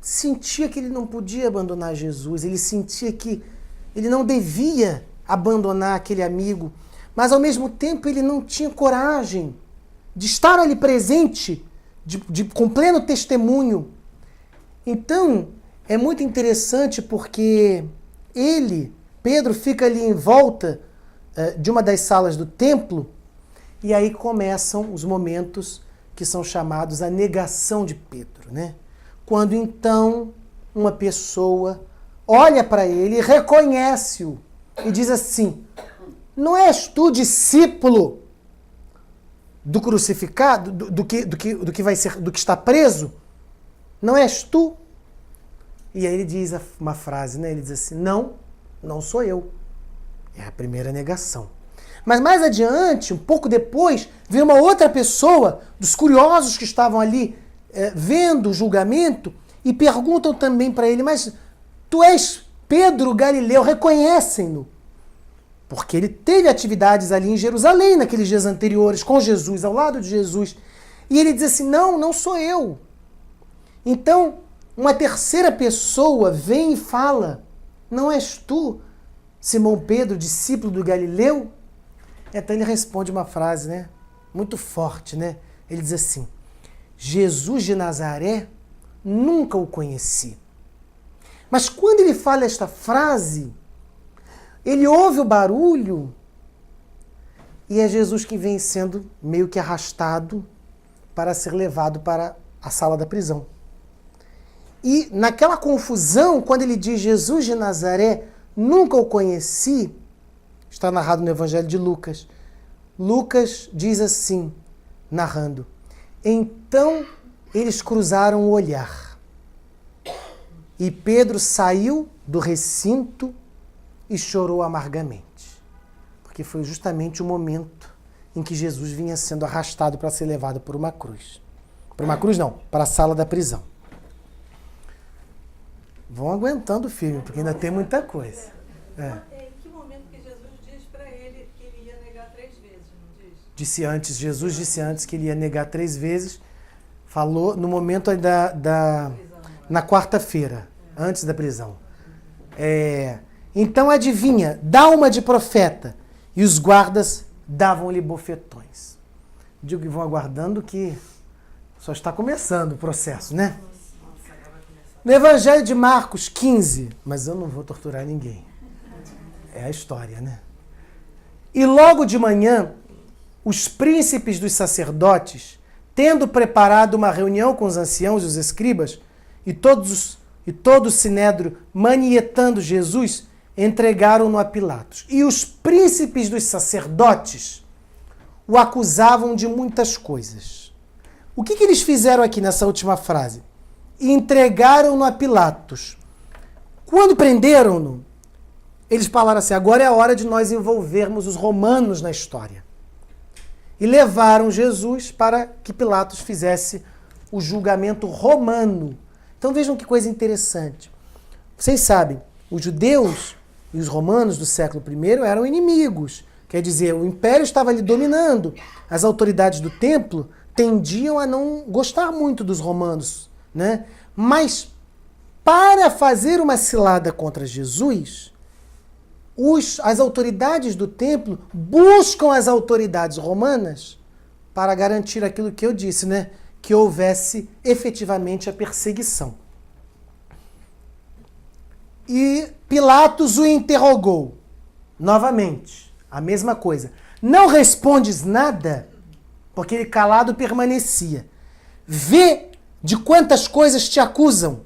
sentia que ele não podia abandonar Jesus, ele sentia que ele não devia abandonar aquele amigo, mas ao mesmo tempo ele não tinha coragem de estar ali presente, com pleno testemunho. Então, é muito interessante porque Pedro, fica ali em volta de uma das salas do templo, e aí começam os momentos que são chamados a negação de Pedro, né? Quando então uma pessoa olha para ele e reconhece-o e diz assim: não és tu discípulo do crucificado, do que vai ser, do que está preso? Não és tu? E aí ele diz uma frase, né? Ele diz assim: não sou eu. É a primeira negação. Mas mais adiante, um pouco depois, vem uma outra pessoa, dos curiosos que estavam ali vendo o julgamento, e perguntam também para ele: mas tu és Pedro Galileu, reconhecem-no. Porque ele teve atividades ali em Jerusalém naqueles dias anteriores, com Jesus, ao lado de Jesus. E ele diz assim: não sou eu. Então, uma terceira pessoa vem e fala: não és tu, Simão Pedro, discípulo do Galileu? Então ele responde uma frase, né, muito forte, né? Ele diz assim: Jesus de Nazaré, nunca o conheci. Mas quando ele fala esta frase, ele ouve o barulho e é Jesus que vem sendo meio que arrastado para ser levado para a sala da prisão. E naquela confusão, quando ele diz Jesus de Nazaré, nunca o conheci, está narrado no Evangelho de Lucas. Lucas diz assim, narrando: então eles cruzaram o olhar. E Pedro saiu do recinto e chorou amargamente. Porque foi justamente o momento em que Jesus vinha sendo arrastado para ser levado por uma cruz. Por uma cruz não, para a sala da prisão. Vão aguentando o filme, porque ainda tem muita coisa. Em que momento que Jesus diz para ele que ele ia negar 3 vezes, não diz? Jesus disse antes que ele ia negar 3 vezes. Falou no momento na quarta-feira, antes da prisão. Então adivinha, dá uma de profeta. E os guardas davam-lhe bofetões. Digo que vão aguardando que só está começando o processo, né? No Evangelho de Marcos 15, mas eu não vou torturar ninguém. É a história, né? E logo de manhã, os príncipes dos sacerdotes, tendo preparado uma reunião com os anciãos e os escribas, e todo o sinédrio manietando Jesus, entregaram-no a Pilatos. E os príncipes dos sacerdotes o acusavam de muitas coisas. O que eles fizeram aqui nessa última frase? Entregaram-no a Pilatos. Quando prenderam-no, eles falaram assim, agora é a hora de nós envolvermos os romanos na história. E levaram Jesus para que Pilatos fizesse o julgamento romano. Então vejam que coisa interessante. Vocês sabem, os judeus e os romanos do século I eram inimigos. Quer dizer, o império estava ali dominando. As autoridades do templo tendiam a não gostar muito dos romanos, né? Mas para fazer uma cilada contra Jesus, as autoridades do templo buscam as autoridades romanas para garantir aquilo que eu disse, né? Que houvesse efetivamente a perseguição. E Pilatos o interrogou novamente, a mesma coisa. Não respondes nada, porque ele calado permanecia. Vê de quantas coisas te acusam.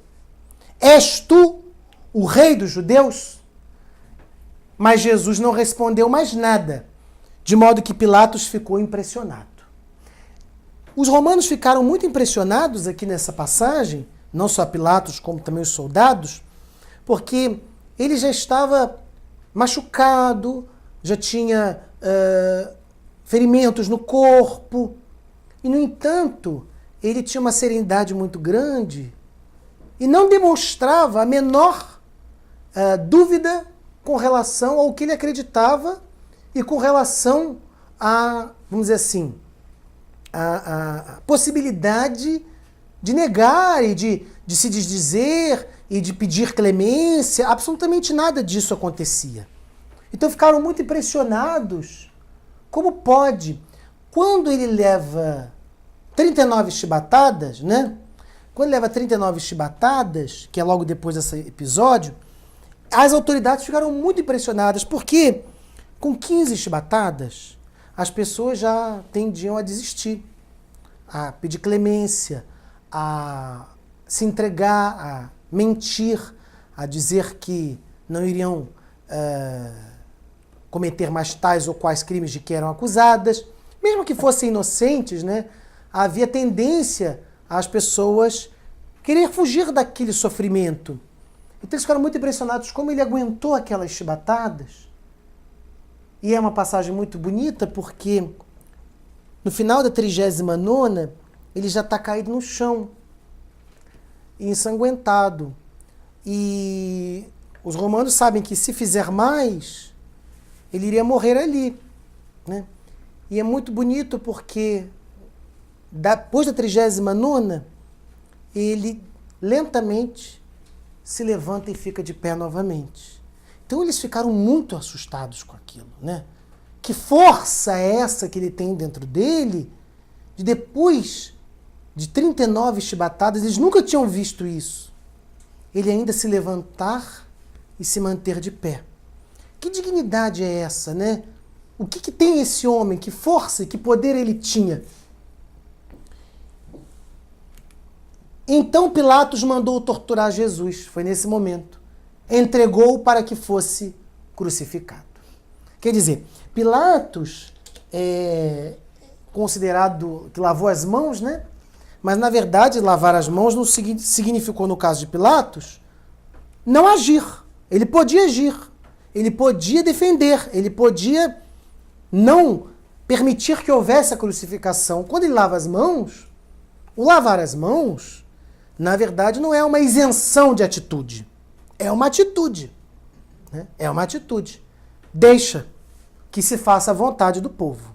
És tu o rei dos judeus? Mas Jesus não respondeu mais nada, de modo que Pilatos ficou impressionado. Os romanos ficaram muito impressionados aqui nessa passagem, não só Pilatos, como também os soldados, porque ele já estava machucado, já tinha ferimentos no corpo, e, no entanto, ele tinha uma serenidade muito grande e não demonstrava a menor dúvida com relação ao que ele acreditava e com relação a, vamos dizer assim, a possibilidade de negar e de se desdizer e de pedir clemência. Absolutamente nada disso acontecia. Então ficaram muito impressionados. Como pode? Quando ele leva 39 chibatadas, né? Quando ele leva 39 chibatadas, que é logo depois desse episódio, as autoridades ficaram muito impressionadas, porque com 15 chibatadas, as pessoas já tendiam a desistir, a pedir clemência, a se entregar, a mentir, a dizer que não iriam cometer mais tais ou quais crimes de que eram acusadas. Mesmo que fossem inocentes, né, havia tendência às pessoas querer fugir daquele sofrimento. Então eles ficaram muito impressionados como ele aguentou aquelas chibatadas. E é uma passagem muito bonita porque no final da 39ª ele já está caído no chão, ensanguentado. E os romanos sabem que se fizer mais, ele iria morrer ali, né? E é muito bonito porque depois da 39ª, ele lentamente se levanta e fica de pé novamente. Então eles ficaram muito assustados com aquilo, né? Que força é essa que ele tem dentro dele, de depois de 39 chibatadas, eles nunca tinham visto isso. Ele ainda se levantar e se manter de pé. Que dignidade é essa, né? O que tem esse homem? Que força e que poder ele tinha? Então Pilatos mandou torturar Jesus. Foi nesse momento. Entregou-o para que fosse crucificado. Quer dizer, Pilatos é considerado que lavou as mãos, né? Mas, na verdade, lavar as mãos não significou, no caso de Pilatos, não agir. Ele podia agir. Ele podia defender. Ele podia não permitir que houvesse a crucificação. Quando ele lava as mãos, o lavar as mãos, na verdade, não é uma isenção de atitude. É uma atitude. Né? É uma atitude. Deixa que se faça a vontade do povo.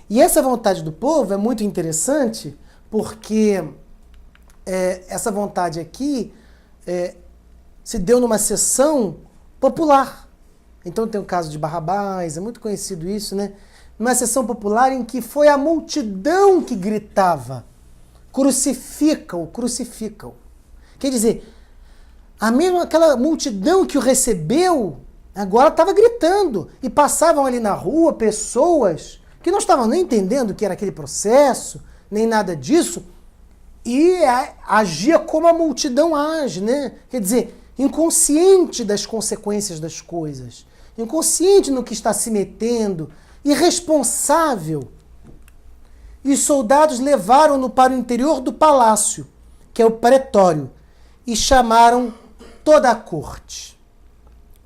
E essa vontade do povo é muito interessante, porque essa vontade aqui se deu numa sessão popular. Então tem o caso de Barrabás, é muito conhecido isso, né? Numa sessão popular em que foi a multidão que gritava: crucifica-o, crucifica-o. Quer dizer, aquela multidão que o recebeu, agora estava gritando. E passavam ali na rua pessoas que não estavam nem entendendo o que era aquele processo, nem nada disso, e agia como a multidão age, né? Quer dizer, inconsciente das consequências das coisas, inconsciente no que está se metendo, irresponsável. E os soldados levaram-no para o interior do palácio, que é o pretório, e chamaram toda a corte,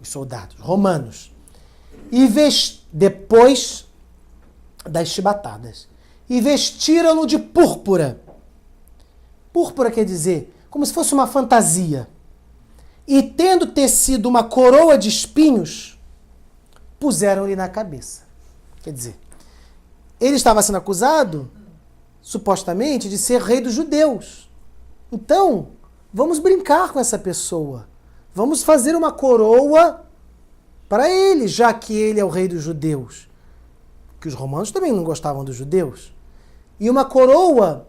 os soldados romanos, e depois das chibatadas, e vestiram-no de púrpura. Púrpura quer dizer, como se fosse uma fantasia. E tendo tecido uma coroa de espinhos, puseram-lhe na cabeça. Quer dizer, ele estava sendo acusado, supostamente, de ser rei dos judeus. Então, vamos brincar com essa pessoa. Vamos fazer uma coroa para ele, já que ele é o rei dos judeus. Que os romanos também não gostavam dos judeus. E uma coroa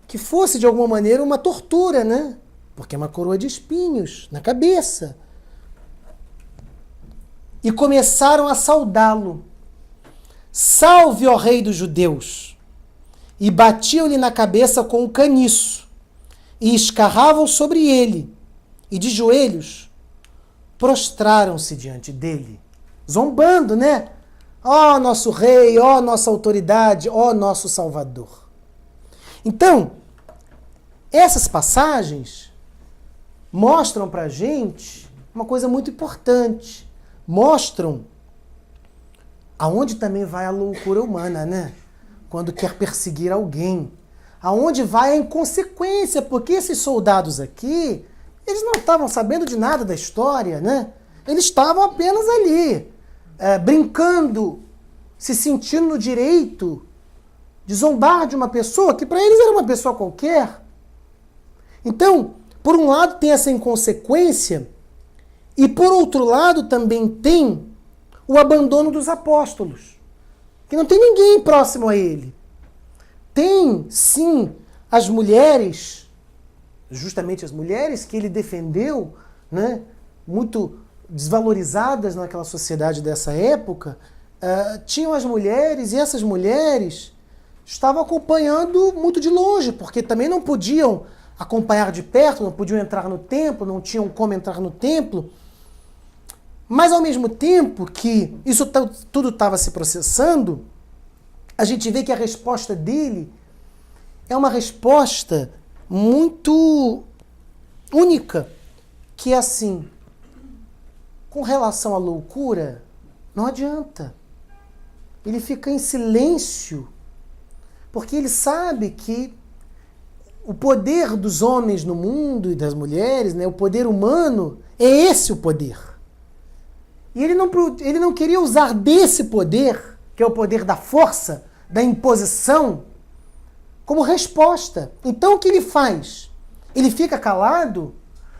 que fosse, de alguma maneira, uma tortura, né? Porque é uma coroa de espinhos na cabeça. E começaram a saudá-lo. Salve, ó rei dos judeus! E batiam-lhe na cabeça com o caniço, e escarravam sobre ele, e de joelhos prostraram-se diante dele, zombando, né? Ó nosso rei, ó nossa autoridade, ó nosso salvador. Então, essas passagens mostram pra gente uma coisa muito importante. Mostram aonde também vai a loucura humana, né? Quando quer perseguir alguém. Aonde vai a inconsequência, porque esses soldados aqui, eles não estavam sabendo de nada da história, né? Eles estavam apenas ali, brincando, se sentindo no direito de zombar de uma pessoa que para eles era uma pessoa qualquer. Então, por um lado tem essa inconsequência e por outro lado também tem o abandono dos apóstolos, que não tem ninguém próximo a ele. Tem, sim, as mulheres, justamente as mulheres que ele defendeu, né, muito desvalorizadas naquela sociedade dessa época, tinham as mulheres, e essas mulheres estavam acompanhando muito de longe, porque também não podiam acompanhar de perto, não podiam entrar no templo, não tinham como entrar no templo. Mas ao mesmo tempo que isso tudo estava se processando, a gente vê que a resposta dele é uma resposta muito única, que é assim: com relação à loucura, não adianta. Ele fica em silêncio, porque ele sabe que o poder dos homens no mundo e das mulheres, né, o poder humano, é esse o poder. E ele não queria usar desse poder, que é o poder da força, da imposição, como resposta. Então o que ele faz? Ele fica calado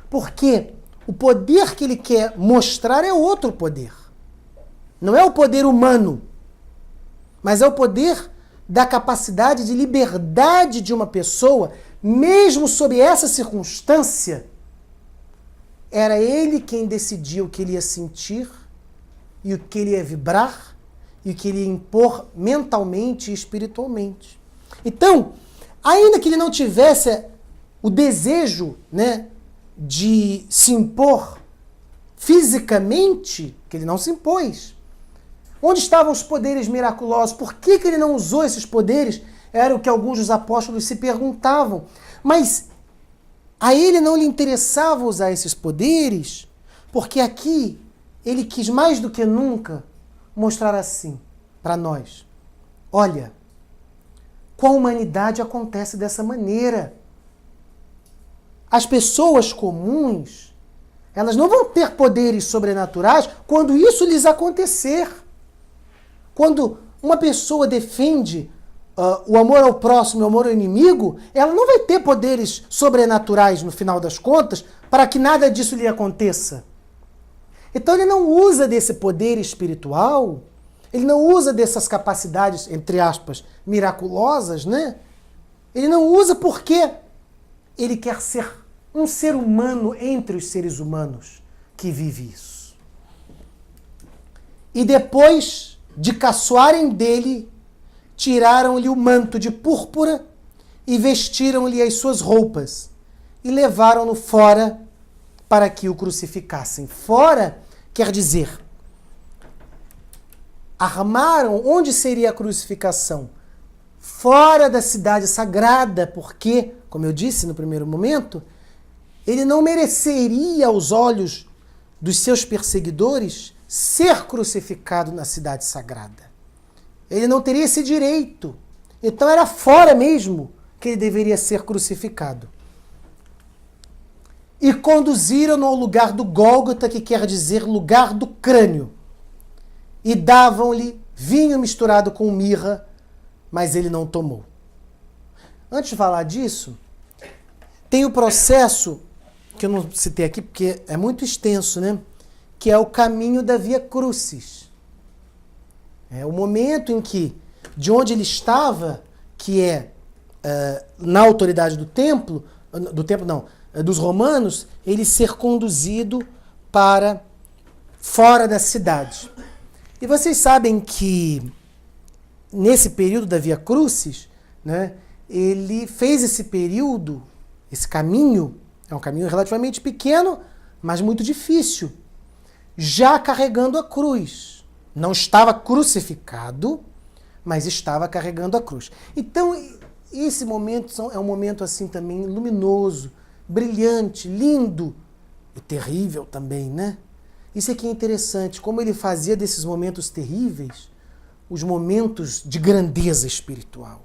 porque o poder que ele quer mostrar é outro poder. Não é o poder humano, mas é o poder da capacidade de liberdade de uma pessoa, mesmo sob essa circunstância. Era ele quem decidia o que ele ia sentir, e o que ele ia vibrar, e o que ele ia impor mentalmente e espiritualmente. Então, ainda que ele não tivesse o desejo, né, de se impor fisicamente, que ele não se impôs. Onde estavam os poderes miraculosos? Por que ele não usou esses poderes? Era o que alguns dos apóstolos se perguntavam. Mas a ele não lhe interessava usar esses poderes, porque aqui ele quis mais do que nunca mostrar assim para nós: olha, com a humanidade acontece dessa maneira. As pessoas comuns, elas não vão ter poderes sobrenaturais quando isso lhes acontecer. Quando uma pessoa defende o amor ao próximo e o amor ao inimigo, ela não vai ter poderes sobrenaturais no final das contas para que nada disso lhe aconteça. Então ele não usa desse poder espiritual, ele não usa dessas capacidades, entre aspas, miraculosas, né? Ele não usa porque ele quer ser um ser humano entre os seres humanos que vive isso. E depois de caçoarem dele, tiraram-lhe o manto de púrpura e vestiram-lhe as suas roupas e levaram-no fora para que o crucificassem. Fora quer dizer, armaram onde seria a crucificação? Fora da cidade sagrada, porque, como eu disse no primeiro momento, ele não mereceria aos olhos dos seus perseguidores ser crucificado na cidade sagrada. Ele não teria esse direito. Então era fora mesmo que ele deveria ser crucificado. E conduziram-no ao lugar do Gólgota, que quer dizer lugar do crânio. E davam-lhe vinho misturado com mirra, mas ele não tomou. Antes de falar disso, tem o processo, que eu não citei aqui porque é muito extenso, né? Que é o caminho da Via Crucis. É o momento em que, de onde ele estava, que é na autoridade do templo não, dos romanos, ele ser conduzido para fora da cidade. E vocês sabem que nesse período da Via Crucis, né, ele fez esse período, esse caminho, é um caminho relativamente pequeno, mas muito difícil, já carregando a cruz. Não estava crucificado, mas estava carregando a cruz. Então, esse momento é um momento assim também luminoso, brilhante, lindo e terrível também, né? Isso aqui é interessante, como ele fazia desses momentos terríveis os momentos de grandeza espiritual.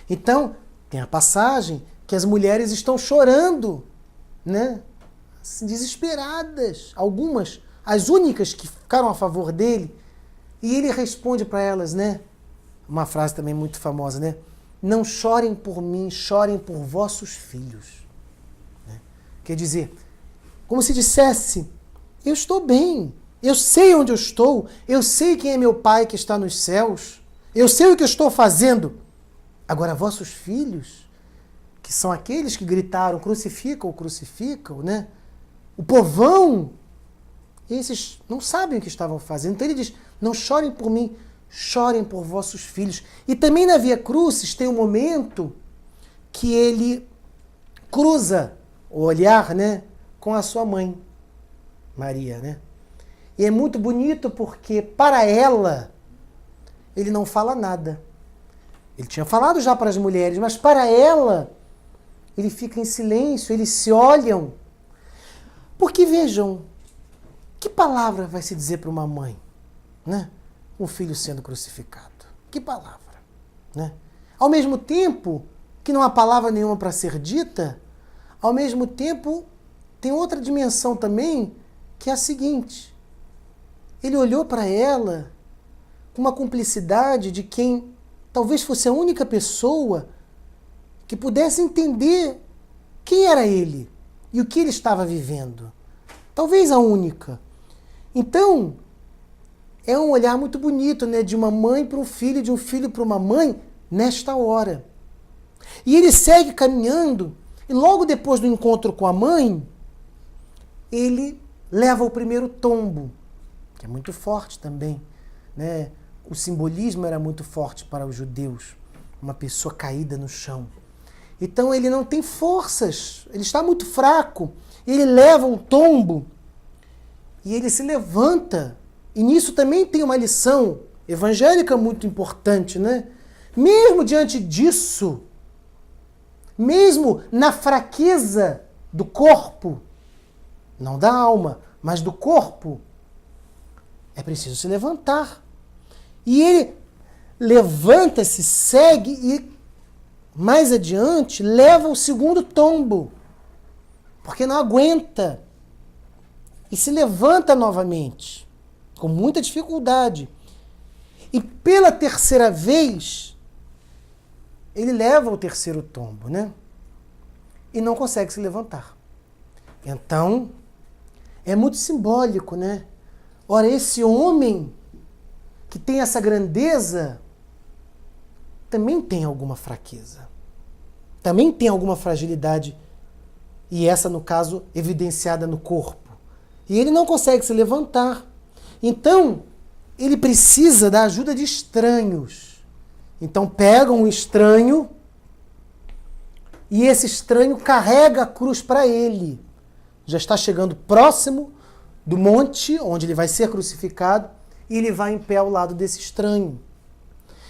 Então, tem a passagem que as mulheres estão chorando, né? Assim, desesperadas, algumas, as únicas que ficaram a favor dele, e ele responde para elas, né? Uma frase também muito famosa, né? Não chorem por mim, chorem por vossos filhos. Né? Quer dizer, como se dissesse, eu estou bem, eu sei onde eu estou, eu sei quem é meu pai que está nos céus, eu sei o que eu estou fazendo. Agora, vossos filhos, que são aqueles que gritaram, crucificam, crucificam, né? O povão, esses não sabem o que estavam fazendo. Então ele diz, não chorem por mim, chorem por vossos filhos. E também na Via Crucis tem um momento que ele cruza o olhar, né, com a sua mãe, Maria, né? E é muito bonito porque para ela ele não fala nada. Ele tinha falado já para as mulheres, mas para ela ele fica em silêncio, eles se olham. Porque vejam, que palavra vai se dizer para uma mãe, né? Um filho sendo crucificado. Que palavra, né? Ao mesmo tempo que não há palavra nenhuma para ser dita, ao mesmo tempo tem outra dimensão também, que é a seguinte. Ele olhou para ela com uma cumplicidade de quem talvez fosse a única pessoa que pudesse entender quem era ele e o que ele estava vivendo. Talvez a única. Então, é um olhar muito bonito, né? De uma mãe para um filho, de um filho para uma mãe, nesta hora. E ele segue caminhando, e logo depois do encontro com a mãe, ele leva o primeiro tombo, que é muito forte também, né? O simbolismo era muito forte para os judeus, uma pessoa caída no chão. Então ele não tem forças, ele está muito fraco, ele leva um tombo e ele se levanta. E nisso também tem uma lição evangélica muito importante, né? Mesmo diante disso, mesmo na fraqueza do corpo, não da alma, mas do corpo, é preciso se levantar. E ele levanta-se, segue e, mais adiante, leva o segundo tombo, porque não aguenta. E se levanta novamente, com muita dificuldade. E pela terceira vez, ele leva o terceiro tombo, né? E não consegue se levantar. Então, é muito simbólico, né? Ora, esse homem que tem essa grandeza também tem alguma fraqueza. Também tem alguma fragilidade. E essa, no caso, evidenciada no corpo. E ele não consegue se levantar. Então, ele precisa da ajuda de estranhos. Então, pegam um estranho e esse estranho carrega a cruz para ele. Já está chegando próximo do monte onde ele vai ser crucificado e ele vai em pé ao lado desse estranho.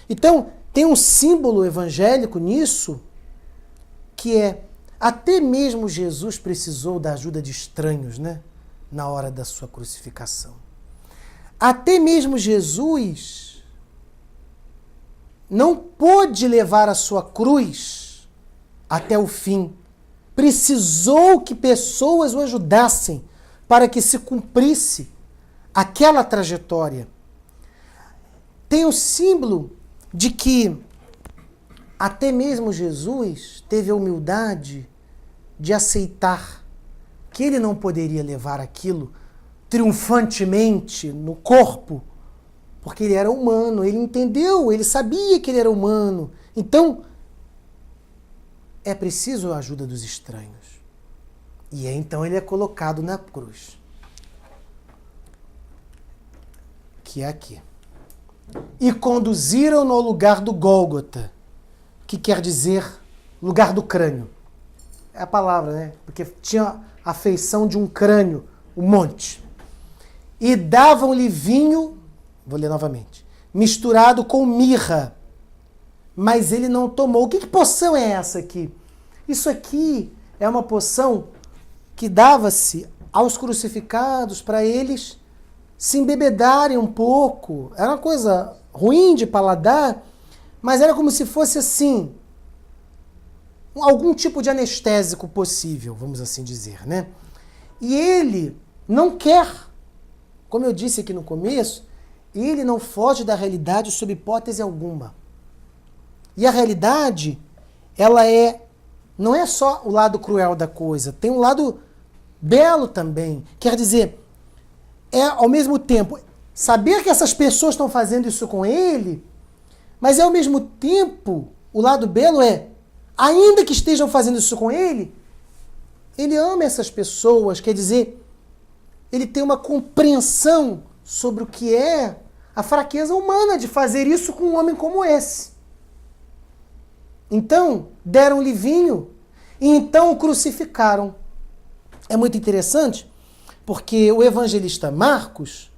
Então, tem um símbolo evangélico nisso, que é, até mesmo Jesus precisou da ajuda de estranhos, né? Na hora da sua crucificação. Até mesmo Jesus não pôde levar a sua cruz até o fim. Precisou que pessoas o ajudassem para que se cumprisse aquela trajetória. Tem o símbolo de que até mesmo Jesus teve a humildade de aceitar que ele não poderia levar aquilo triunfantemente no corpo, porque ele era humano, ele entendeu, ele sabia que ele era humano. Então, é preciso a ajuda dos estranhos. E então ele é colocado na cruz. Que é aqui. E conduziram-no ao lugar do Gólgota, que quer dizer lugar do crânio. É a palavra, né? Porque tinha a feição de um crânio, o monte. E davam-lhe vinho, vou ler novamente, misturado com mirra, mas ele não tomou. Que poção é essa aqui? Isso aqui é uma poção que dava-se aos crucificados para eles se embebedarem um pouco. Era uma coisa ruim de paladar, mas era como se fosse assim, algum tipo de anestésico possível, vamos assim dizer, né? E ele não quer, como eu disse aqui no começo, ele não foge da realidade sob hipótese alguma. E a realidade, ela não é só o lado cruel da coisa, tem um lado belo também. Quer dizer, ao mesmo tempo, saber que essas pessoas estão fazendo isso com ele, mas ao mesmo tempo, o lado belo ainda que estejam fazendo isso com ele, ele ama essas pessoas, quer dizer, ele tem uma compreensão sobre o que é a fraqueza humana de fazer isso com um homem como esse. Então, deram-lhe vinho e então o crucificaram. É muito interessante, porque o evangelista Marcos,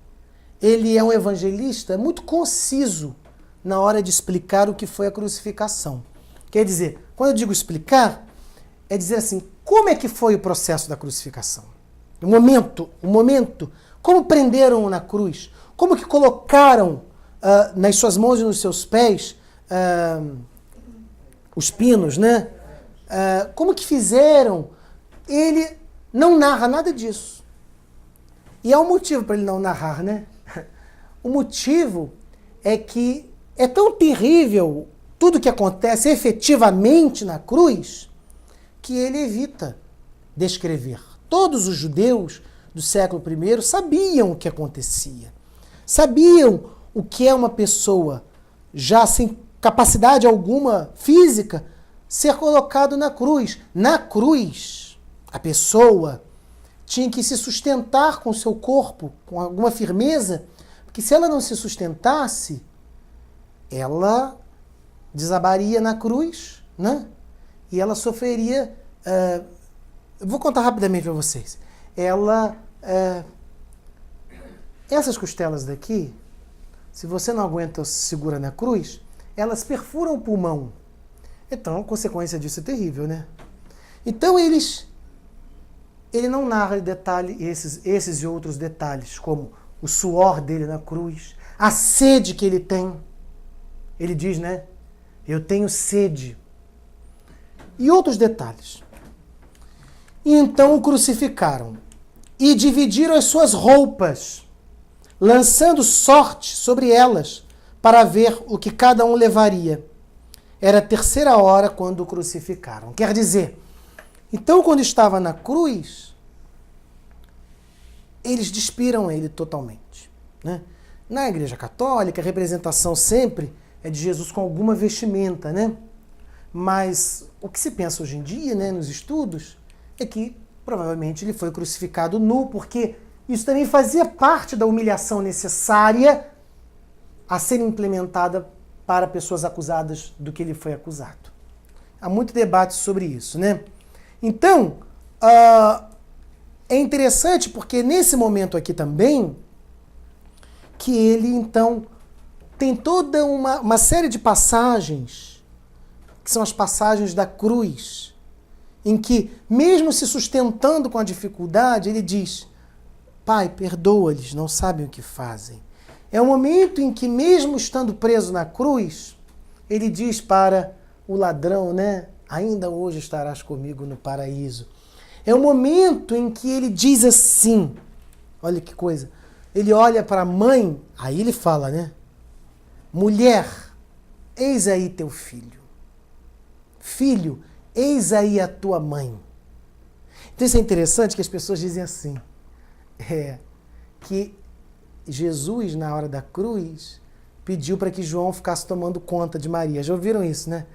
ele é um evangelista muito conciso na hora de explicar o que foi a crucificação. Quer dizer, quando eu digo explicar, é dizer assim, como é que foi o processo da crucificação? O momento, como prenderam-o na cruz, como que colocaram nas suas mãos e nos seus pés os pinos, né? Como que fizeram? Ele não narra nada disso. E há um motivo para ele não narrar, né? O motivo é que é tão terrível tudo que acontece efetivamente na cruz que ele evita descrever. Todos os judeus do século I sabiam o que acontecia. Sabiam o que é uma pessoa já sem capacidade alguma física ser colocado na cruz. Na cruz, a pessoa tinha que se sustentar com o seu corpo, com alguma firmeza, porque se ela não se sustentasse, ela desabaria na cruz, né? E ela sofreria... eu vou contar rapidamente para vocês. Essas costelas daqui, se você não aguenta ou se segura na cruz, elas perfuram o pulmão. Então, a consequência disso é terrível, né? Então, ele não narra em detalhe esses e outros detalhes, como o suor dele na cruz, a sede que ele tem. Ele diz, né? Eu tenho sede. E outros detalhes. E então o crucificaram e dividiram as suas roupas, lançando sorte sobre elas para ver o que cada um levaria. Era a terceira hora quando o crucificaram. Quer dizer, então quando estava na cruz, eles despiram ele totalmente, né? Na Igreja Católica, a representação sempre é de Jesus com alguma vestimenta, né? Mas o que se pensa hoje em dia, né, nos estudos, é que provavelmente ele foi crucificado nu, porque isso também fazia parte da humilhação necessária a ser implementada para pessoas acusadas do que ele foi acusado. Há muito debate sobre isso, né? Então, é interessante porque nesse momento aqui também, que ele então tem toda uma série de passagens, que são as passagens da cruz, em que, mesmo se sustentando com a dificuldade, ele diz: Pai, perdoa-lhes, não sabem o que fazem. É o momento em que, mesmo estando preso na cruz, ele diz para o ladrão, né? Ainda hoje estarás comigo no paraíso. É o momento em que ele diz assim, olha que coisa, ele olha para a mãe, aí ele fala, né? Mulher, eis aí teu filho. Filho, eis aí a tua mãe. Então isso é interessante que as pessoas dizem assim, que Jesus, na hora da cruz, pediu para que João ficasse tomando conta de Maria. Já ouviram isso, né?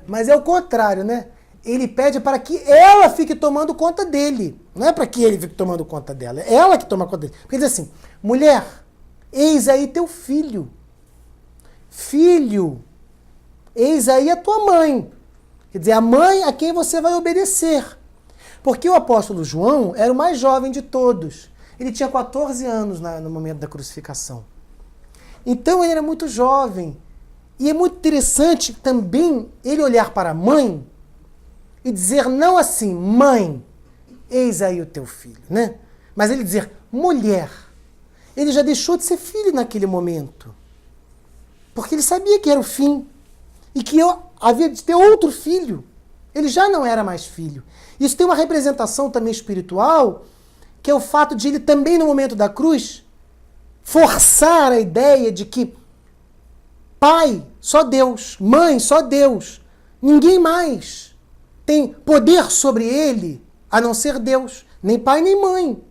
Mas é o contrário, né? Ele pede para que ela fique tomando conta dele. Não é para que ele fique tomando conta dela. É ela que toma conta dele. Porque ele diz assim, mulher, eis aí teu filho. Filho, eis aí a tua mãe. Quer dizer, a mãe a quem você vai obedecer. Porque o apóstolo João era o mais jovem de todos. Ele tinha 14 anos no momento da crucificação. Então ele era muito jovem. E é muito interessante também ele olhar para a mãe e dizer não assim, mãe, eis aí o teu filho, né? Mas ele dizer, mulher. Ele já deixou de ser filho naquele momento. Porque ele sabia que era o fim. E que havia de ter outro filho. Ele já não era mais filho. Isso tem uma representação também espiritual, que é o fato de ele também, no momento da cruz, forçar a ideia de que pai, só Deus, mãe, só Deus, ninguém mais tem poder sobre ele, a não ser Deus, nem pai nem mãe.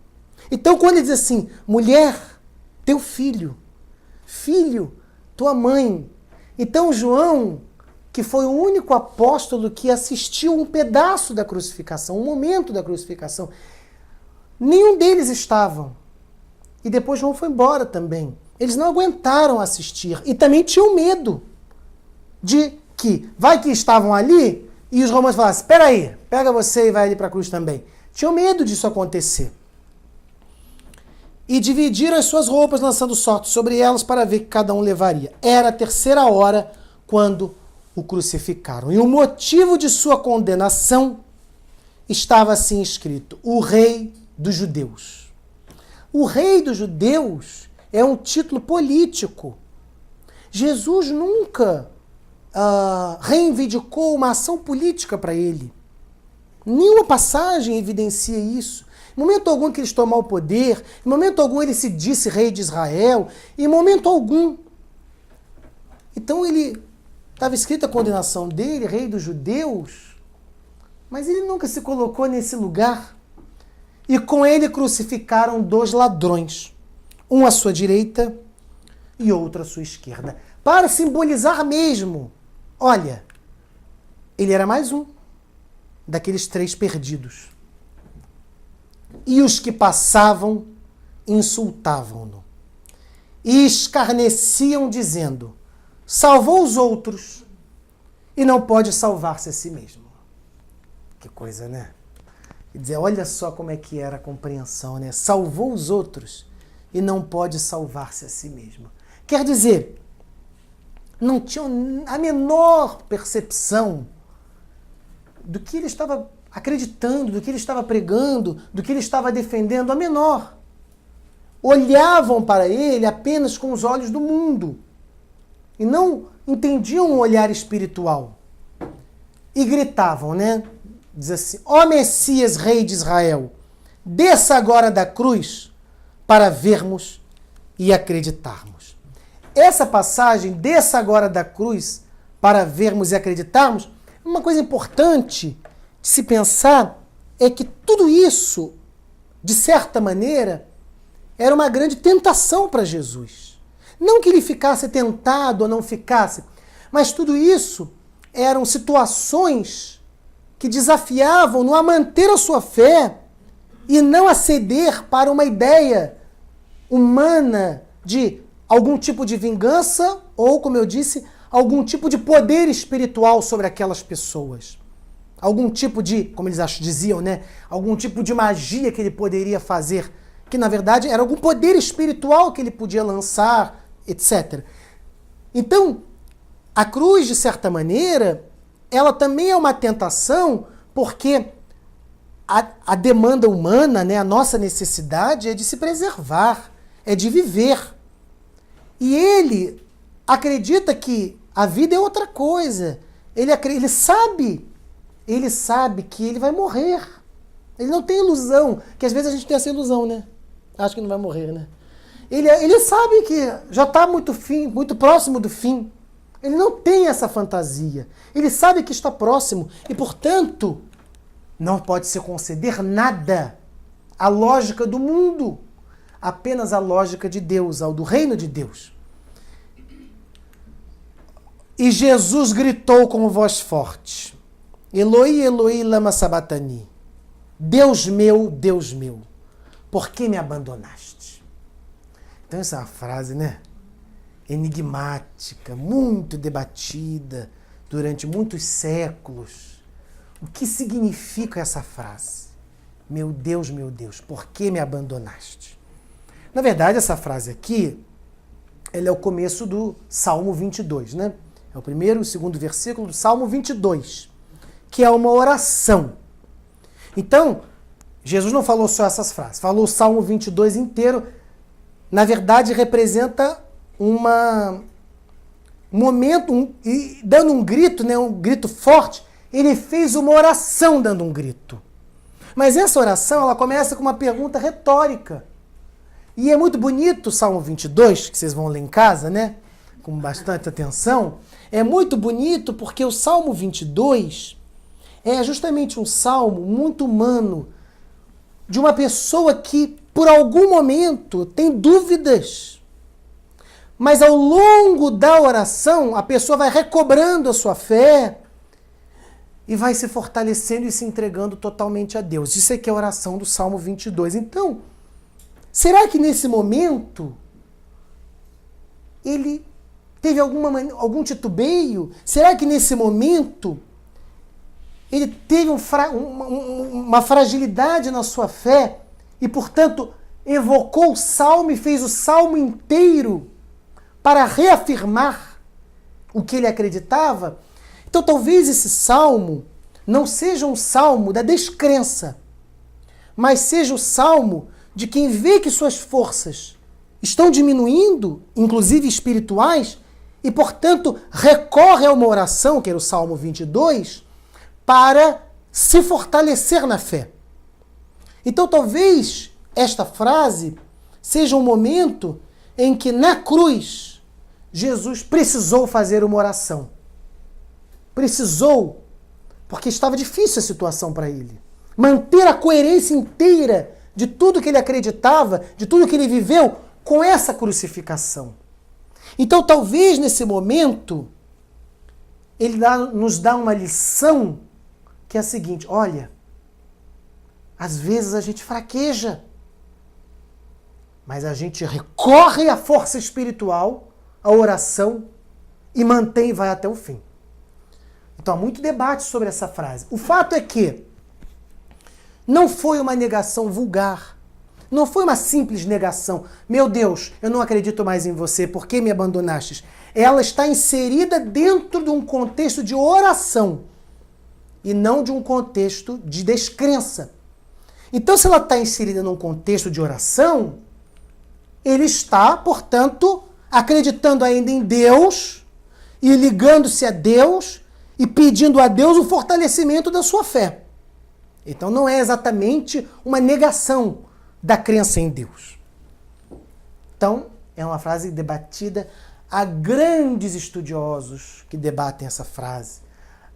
Então quando ele diz assim, mulher, teu filho, filho, tua mãe. Então João, que foi o único apóstolo que assistiu um pedaço da crucificação, um momento da crucificação, nenhum deles estavam. E depois João foi embora também. Eles não aguentaram assistir. E também tinham medo de que, vai que estavam ali, e os romanos falassem, espera aí, pega você e vai ali para a cruz também. Tinham medo disso acontecer. E dividiram as suas roupas, lançando sorte sobre elas para ver que cada um levaria. Era a terceira hora quando o crucificaram. E o motivo de sua condenação estava assim escrito, o rei dos judeus. O rei dos judeus é um título político. Jesus nunca reivindicou uma ação política para ele. Nenhuma passagem evidencia isso. Em momento algum que ele tomou o poder, em momento algum ele se disse rei de Israel, em momento algum. Então ele estava escrita a condenação dele, rei dos judeus, mas ele nunca se colocou nesse lugar. E com ele crucificaram 2 ladrões, um à sua direita e outro à sua esquerda, para simbolizar mesmo, olha, ele era mais um daqueles 3 perdidos. E os que passavam insultavam-no e escarneciam dizendo, salvou os outros e não pode salvar-se a si mesmo. Que coisa, né? Quer dizer, olha só como é que era a compreensão, né? Salvou os outros e não pode salvar-se a si mesmo. Quer dizer, não tinham a menor percepção do que ele estava acreditando, do que ele estava pregando, do que ele estava defendendo, a menor. Olhavam para ele apenas com os olhos do mundo e não entendiam um olhar espiritual. E gritavam, né? Diz assim, ó Messias, rei de Israel, desça agora da cruz para vermos e acreditarmos. Essa passagem, desça agora da cruz para vermos e acreditarmos, uma coisa importante de se pensar é que tudo isso, de certa maneira, era uma grande tentação para Jesus. Não que ele ficasse tentado ou não ficasse, mas tudo isso eram situações que desafiavam-no a manter a sua fé e não a ceder para uma ideia humana de algum tipo de vingança ou, como eu disse, algum tipo de poder espiritual sobre aquelas pessoas. Algum tipo de, como eles diziam, né? Algum tipo de magia que ele poderia fazer, que na verdade era algum poder espiritual que ele podia lançar, etc. Então, a cruz, de certa maneira, ela também é uma tentação, porque a demanda humana, né, a nossa necessidade é de se preservar, é de viver. E ele acredita que a vida é outra coisa. Ele sabe que ele vai morrer. Ele não tem ilusão, que às vezes a gente tem essa ilusão, né? Acho que não vai morrer, né? Ele sabe que já está muito próximo do fim. Ele não tem essa fantasia. Ele sabe que está próximo e, portanto, não pode se conceder nada à lógica do mundo, apenas a lógica de Deus, ao do reino de Deus. E Jesus gritou com voz forte: Eloi, Eloi, lama sabatani. Deus meu, por que me abandonaste? Então essa é uma frase, né? Enigmática, muito debatida durante muitos séculos. O que significa essa frase? Meu Deus, por que me abandonaste? Na verdade, essa frase aqui, ela é o começo do Salmo 22, né? É o primeiro e o segundo versículo do Salmo 22, que é uma oração. Então, Jesus não falou só essas frases, falou o Salmo 22 inteiro. Na verdade, representa um momento, dando um grito, né, um grito forte. Ele fez uma oração dando um grito. Mas essa oração, ela começa com uma pergunta retórica. E é muito bonito o Salmo 22, que vocês vão ler em casa, né? Com bastante atenção. É muito bonito porque o Salmo 22 é justamente um salmo muito humano, de uma pessoa que, por algum momento, tem dúvidas. Mas ao longo da oração, a pessoa vai recobrando a sua fé e vai se fortalecendo e se entregando totalmente a Deus. Isso é que é a oração do Salmo 22. Então, será que nesse momento ele teve algum titubeio? Será que nesse momento ele teve uma fragilidade na sua fé e, portanto, evocou o salmo e fez o salmo inteiro para reafirmar o que ele acreditava? Então, talvez esse salmo não seja um salmo da descrença, mas seja o salmo de quem vê que suas forças estão diminuindo, inclusive espirituais, e, portanto, recorre a uma oração, que era o Salmo 22, para se fortalecer na fé. Então, talvez esta frase seja um momento em que, na cruz, Jesus precisou fazer uma oração. Precisou, porque estava difícil a situação para ele. Manter a coerência inteira de tudo que ele acreditava, de tudo que ele viveu, com essa crucificação. Então, talvez nesse momento, ele nos dá uma lição que é a seguinte: olha, às vezes a gente fraqueja, mas a gente recorre à força espiritual, à oração, e mantém e vai até o fim. Então há muito debate sobre essa frase. O fato é que não foi uma negação vulgar, não foi uma simples negação. Meu Deus, eu não acredito mais em você, por que me abandonastes? Ela está inserida dentro de um contexto de oração e não de um contexto de descrença. Então, se ela está inserida num contexto de oração, ele está, portanto, acreditando ainda em Deus e ligando-se a Deus e pedindo a Deus o fortalecimento da sua fé. Então, não é exatamente uma negação da crença em Deus. Então, é uma frase debatida Há grandes estudiosos que debatem essa frase.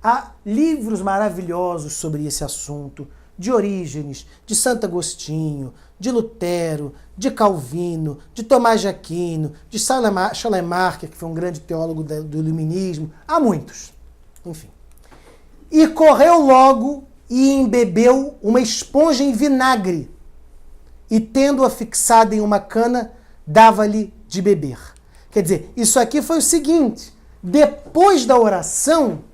Há livros maravilhosos sobre esse assunto, de Orígenes, de Santo Agostinho, de Lutero, de Calvino, de Tomás de Aquino, de Schleiermacher, que foi um grande teólogo do iluminismo. Há muitos. Enfim. E correu logo e embebeu uma esponja em vinagre, e tendo-a fixada em uma cana, dava-lhe de beber. Quer dizer, isso aqui foi o seguinte: depois da oração,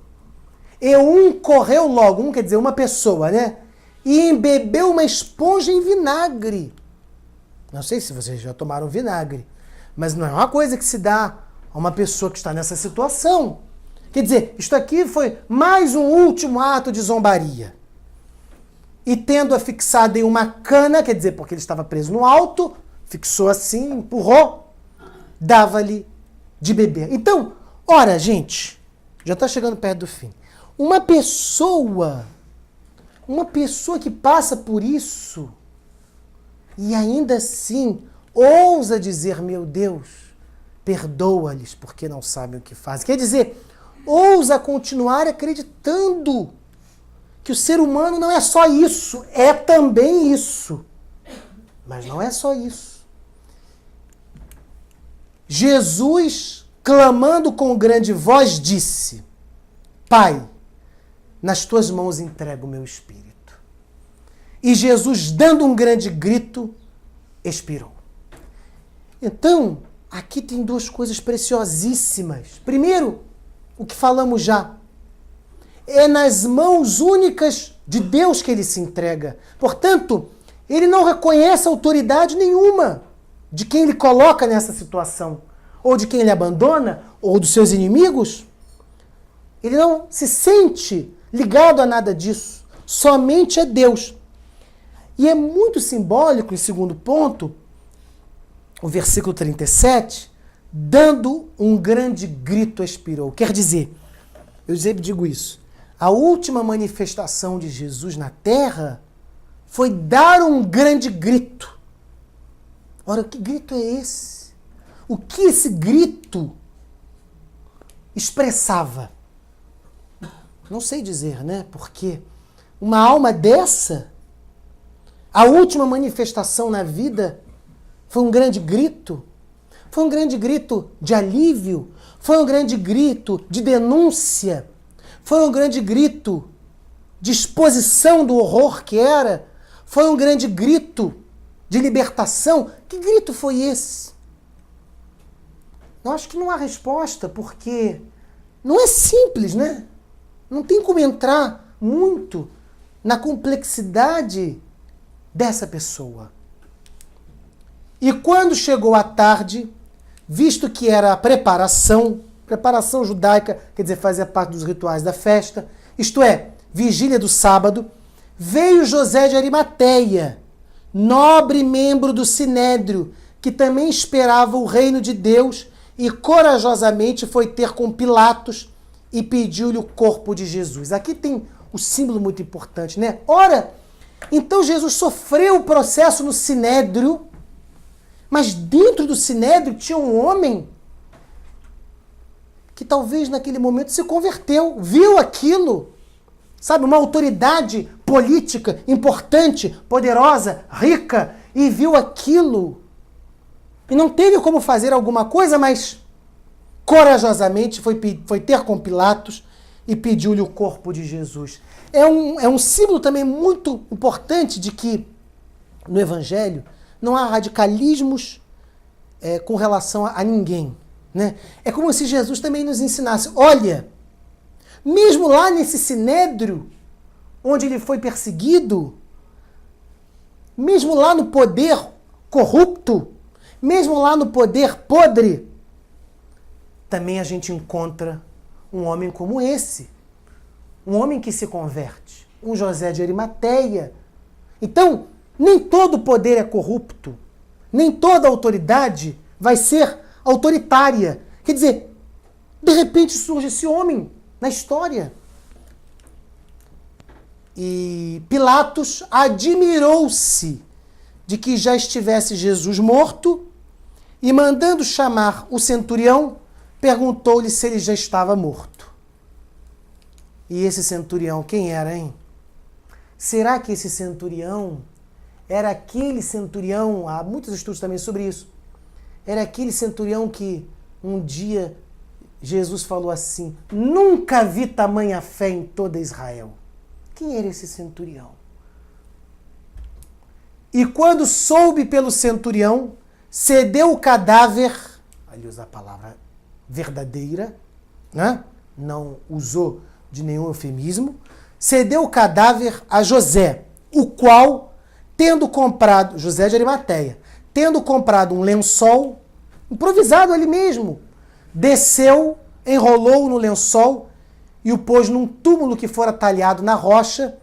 correu logo, quer dizer, uma pessoa, né? E embebeu uma esponja em vinagre. Não sei se vocês já tomaram vinagre, mas não é uma coisa que se dá a uma pessoa que está nessa situação. Quer dizer, isto aqui foi mais um último ato de zombaria. E tendo-a fixada em uma cana, quer dizer, porque ele estava preso no alto, fixou assim, empurrou, dava-lhe de beber. Então, ora, gente, já está chegando perto do fim. Uma pessoa que passa por isso e ainda assim ousa dizer, meu Deus, perdoa-lhes porque não sabem o que fazem. Quer dizer, ousa continuar acreditando que o ser humano não é só isso, é também isso. Mas não é só isso. Jesus, clamando com grande voz, disse: Pai, nas tuas mãos entrego o meu espírito. E Jesus, dando um grande grito, expirou. Então, aqui tem duas coisas preciosíssimas. Primeiro, o que falamos já. É nas mãos únicas de Deus que ele se entrega. Portanto, ele não reconhece autoridade nenhuma de quem ele coloca nessa situação, ou de quem ele abandona, ou dos seus inimigos. Ele não se sente ligado a nada disso. Somente é Deus. E é muito simbólico, em segundo ponto, o versículo 37, dando um grande grito expirou. Quer dizer, eu sempre digo isso, a última manifestação de Jesus na terra foi dar um grande grito. Ora, que grito é esse? O que esse grito expressava? Não sei dizer, né? Porque uma alma dessa, a última manifestação na vida foi um grande grito. Foi um grande grito de alívio. Foi um grande grito de denúncia. Foi um grande grito de exposição do horror que era. Foi um grande grito de libertação. Que grito foi esse? Eu acho que não há resposta, porque não é simples, né? Não tem como entrar muito na complexidade dessa pessoa. E quando chegou a tarde, visto que era a preparação judaica, quer dizer, fazia parte dos rituais da festa, isto é, vigília do sábado, veio José de Arimateia, nobre membro do Sinédrio, que também esperava o reino de Deus, e corajosamente foi ter com Pilatos e pediu-lhe o corpo de Jesus. Aqui tem o símbolo muito importante, né? Ora, então Jesus sofreu o processo no Sinédrio, mas dentro do Sinédrio tinha um homem que talvez naquele momento se converteu, viu aquilo, sabe, uma autoridade política importante, poderosa, rica, e viu aquilo. E não teve como fazer alguma coisa, mas corajosamente foi ter com Pilatos e pediu-lhe o corpo de Jesus. É um símbolo também muito importante de que no Evangelho não há radicalismos com relação a ninguém. Né? É como se Jesus também nos ensinasse, olha, mesmo lá nesse Sinédrio, onde ele foi perseguido, mesmo lá no poder corrupto, mesmo lá no poder podre, também a gente encontra um homem como esse. Um homem que se converte. Um José de Arimateia. Então, nem todo poder é corrupto. Nem toda autoridade vai ser autoritária. Quer dizer, de repente surge esse homem na história. E Pilatos admirou-se de que já estivesse Jesus morto e, mandando chamar o centurião, perguntou-lhe se ele já estava morto. E esse centurião, quem era, hein? Será que esse centurião era aquele centurião, há muitos estudos também sobre isso, era aquele centurião que um dia Jesus falou assim: nunca vi tamanha fé em toda Israel. Quem era esse centurião? E quando soube pelo centurião, cedeu o cadáver, ali usa a palavra verdadeira, né? Não usou de nenhum eufemismo, cedeu o cadáver a José, o qual, tendo comprado, José de Arimateia, tendo comprado um lençol, improvisado ali mesmo, desceu, enrolou-o no lençol e o pôs num túmulo que fora talhado na rocha.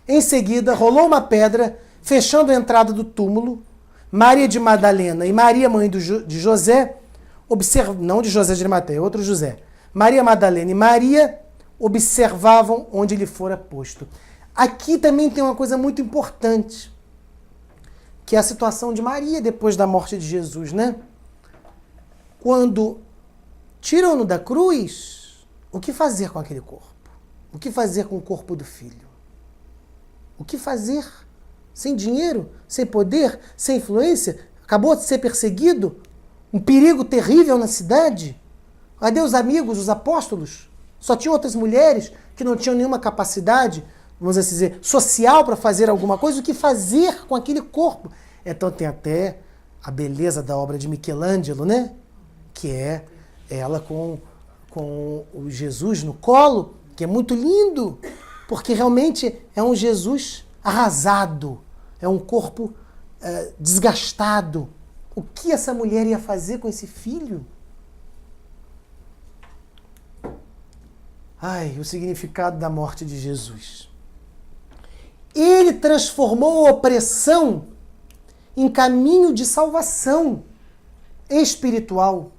Em seguida, rolou uma pedra, fechando a entrada do túmulo. Maria de Madalena e Maria, mãe de José, não de José de Arimateia, outro José. Maria Madalena e Maria observavam onde ele fora posto. Aqui também tem uma coisa muito importante, que é a situação de Maria depois da morte de Jesus, né? Quando tiram-no da cruz, o que fazer com aquele corpo? O que fazer com o corpo do filho? O que fazer? Sem dinheiro, sem poder, sem influência? Acabou de ser perseguido? Um perigo terrível na cidade? Cadê os amigos, os apóstolos? Só tinham outras mulheres que não tinham nenhuma capacidade, vamos assim dizer, social para fazer alguma coisa. O que fazer com aquele corpo? Então tem até a beleza da obra de Michelangelo, né? Que é ela com o Jesus no colo, que é muito lindo, porque realmente é um Jesus arrasado, é um corpo desgastado. O que essa mulher ia fazer com esse filho? Ai, o significado da morte de Jesus. Ele transformou a opressão em caminho de salvação espiritual.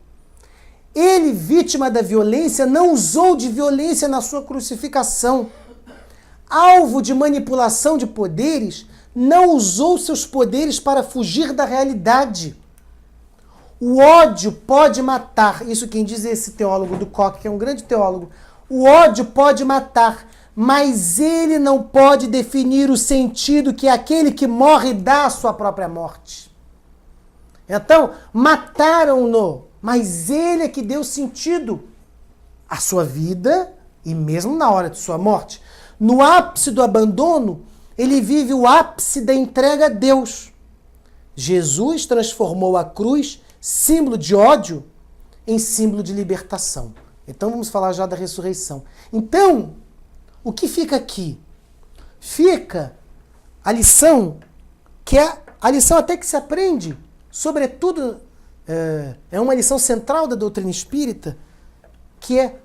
Ele, vítima da violência, não usou de violência na sua crucificação. Alvo de manipulação de poderes, não usou seus poderes para fugir da realidade. O ódio pode matar. Isso quem diz é esse teólogo do Koch, que é um grande teólogo. O ódio pode matar, mas ele não pode definir o sentido que aquele que morre dá à sua própria morte. Então, mataram-no, mas ele é que deu sentido à sua vida e mesmo na hora de sua morte. No ápice do abandono, ele vive o ápice da entrega a Deus. Jesus transformou a cruz, símbolo de ódio, em símbolo de libertação. Então vamos falar já da ressurreição. Então, o que fica aqui? Fica a lição, que é a lição até que se aprende, sobretudo, é uma lição central da doutrina espírita, que é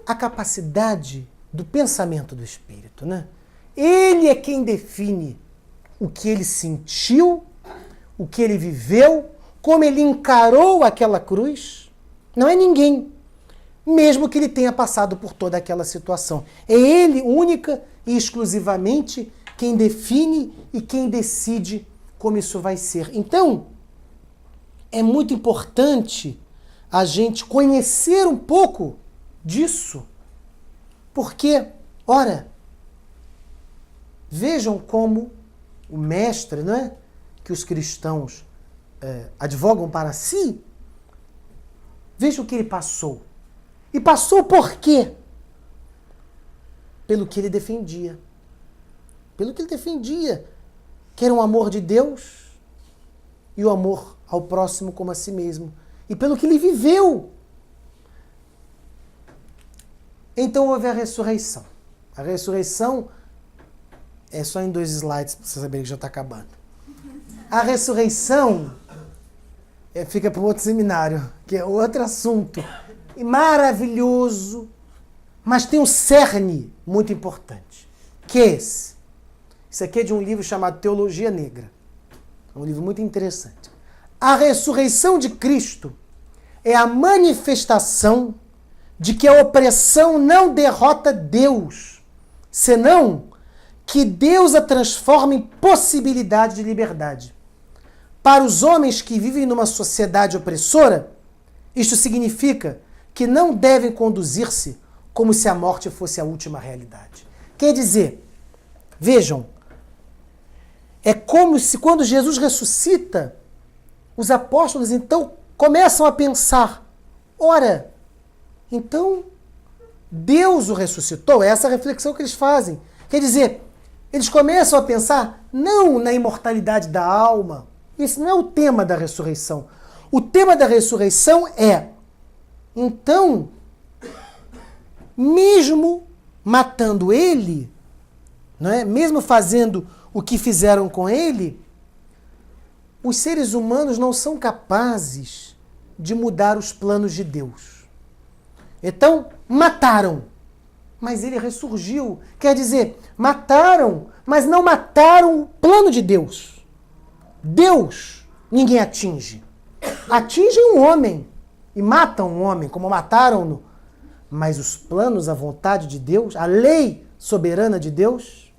a capacidade do pensamento do espírito, né? Ele é quem define o que ele sentiu, o que ele viveu, como ele encarou aquela cruz. Não é ninguém, mesmo que ele tenha passado por toda aquela situação. É ele, única e exclusivamente, quem define e quem decide como isso vai ser. Então, é muito importante a gente conhecer um pouco disso. Porque, ora, vejam como o mestre, não é? Que os cristãos advogam para si. Vejam o que ele passou. E passou por quê? Pelo que ele defendia. Pelo que ele defendia. Que era um amor de Deus e o amor ao próximo como a si mesmo. E pelo que ele viveu. Então houve a ressurreição. A ressurreição é só em 2 slides para você saber que já está acabando. A ressurreição fica para outro seminário, que é outro assunto. E maravilhoso, mas tem um cerne muito importante. Que é esse? Isso aqui é de um livro chamado Teologia Negra. É um livro muito interessante. A ressurreição de Cristo é a manifestação de que a opressão não derrota Deus, senão que Deus a transforma em possibilidade de liberdade. Para os homens que vivem numa sociedade opressora, isto significa que não devem conduzir-se como se a morte fosse a última realidade. Quer dizer, vejam, é como se quando Jesus ressuscita, os apóstolos então começam a pensar, ora, então Deus o ressuscitou? É essa a reflexão que eles fazem. Quer dizer, eles começam a pensar não na imortalidade da alma. Esse não é o tema da ressurreição. O tema da ressurreição é, então, mesmo matando ele, não é? Mesmo fazendo o que fizeram com ele, os seres humanos não são capazes de mudar os planos de Deus. Então, mataram, mas ele ressurgiu. Quer dizer, mataram, mas não mataram o plano de Deus. Deus ninguém atinge. Atingem um homem e matam um homem, como mataram-no. Mas os planos, a vontade de Deus, a lei soberana de Deus,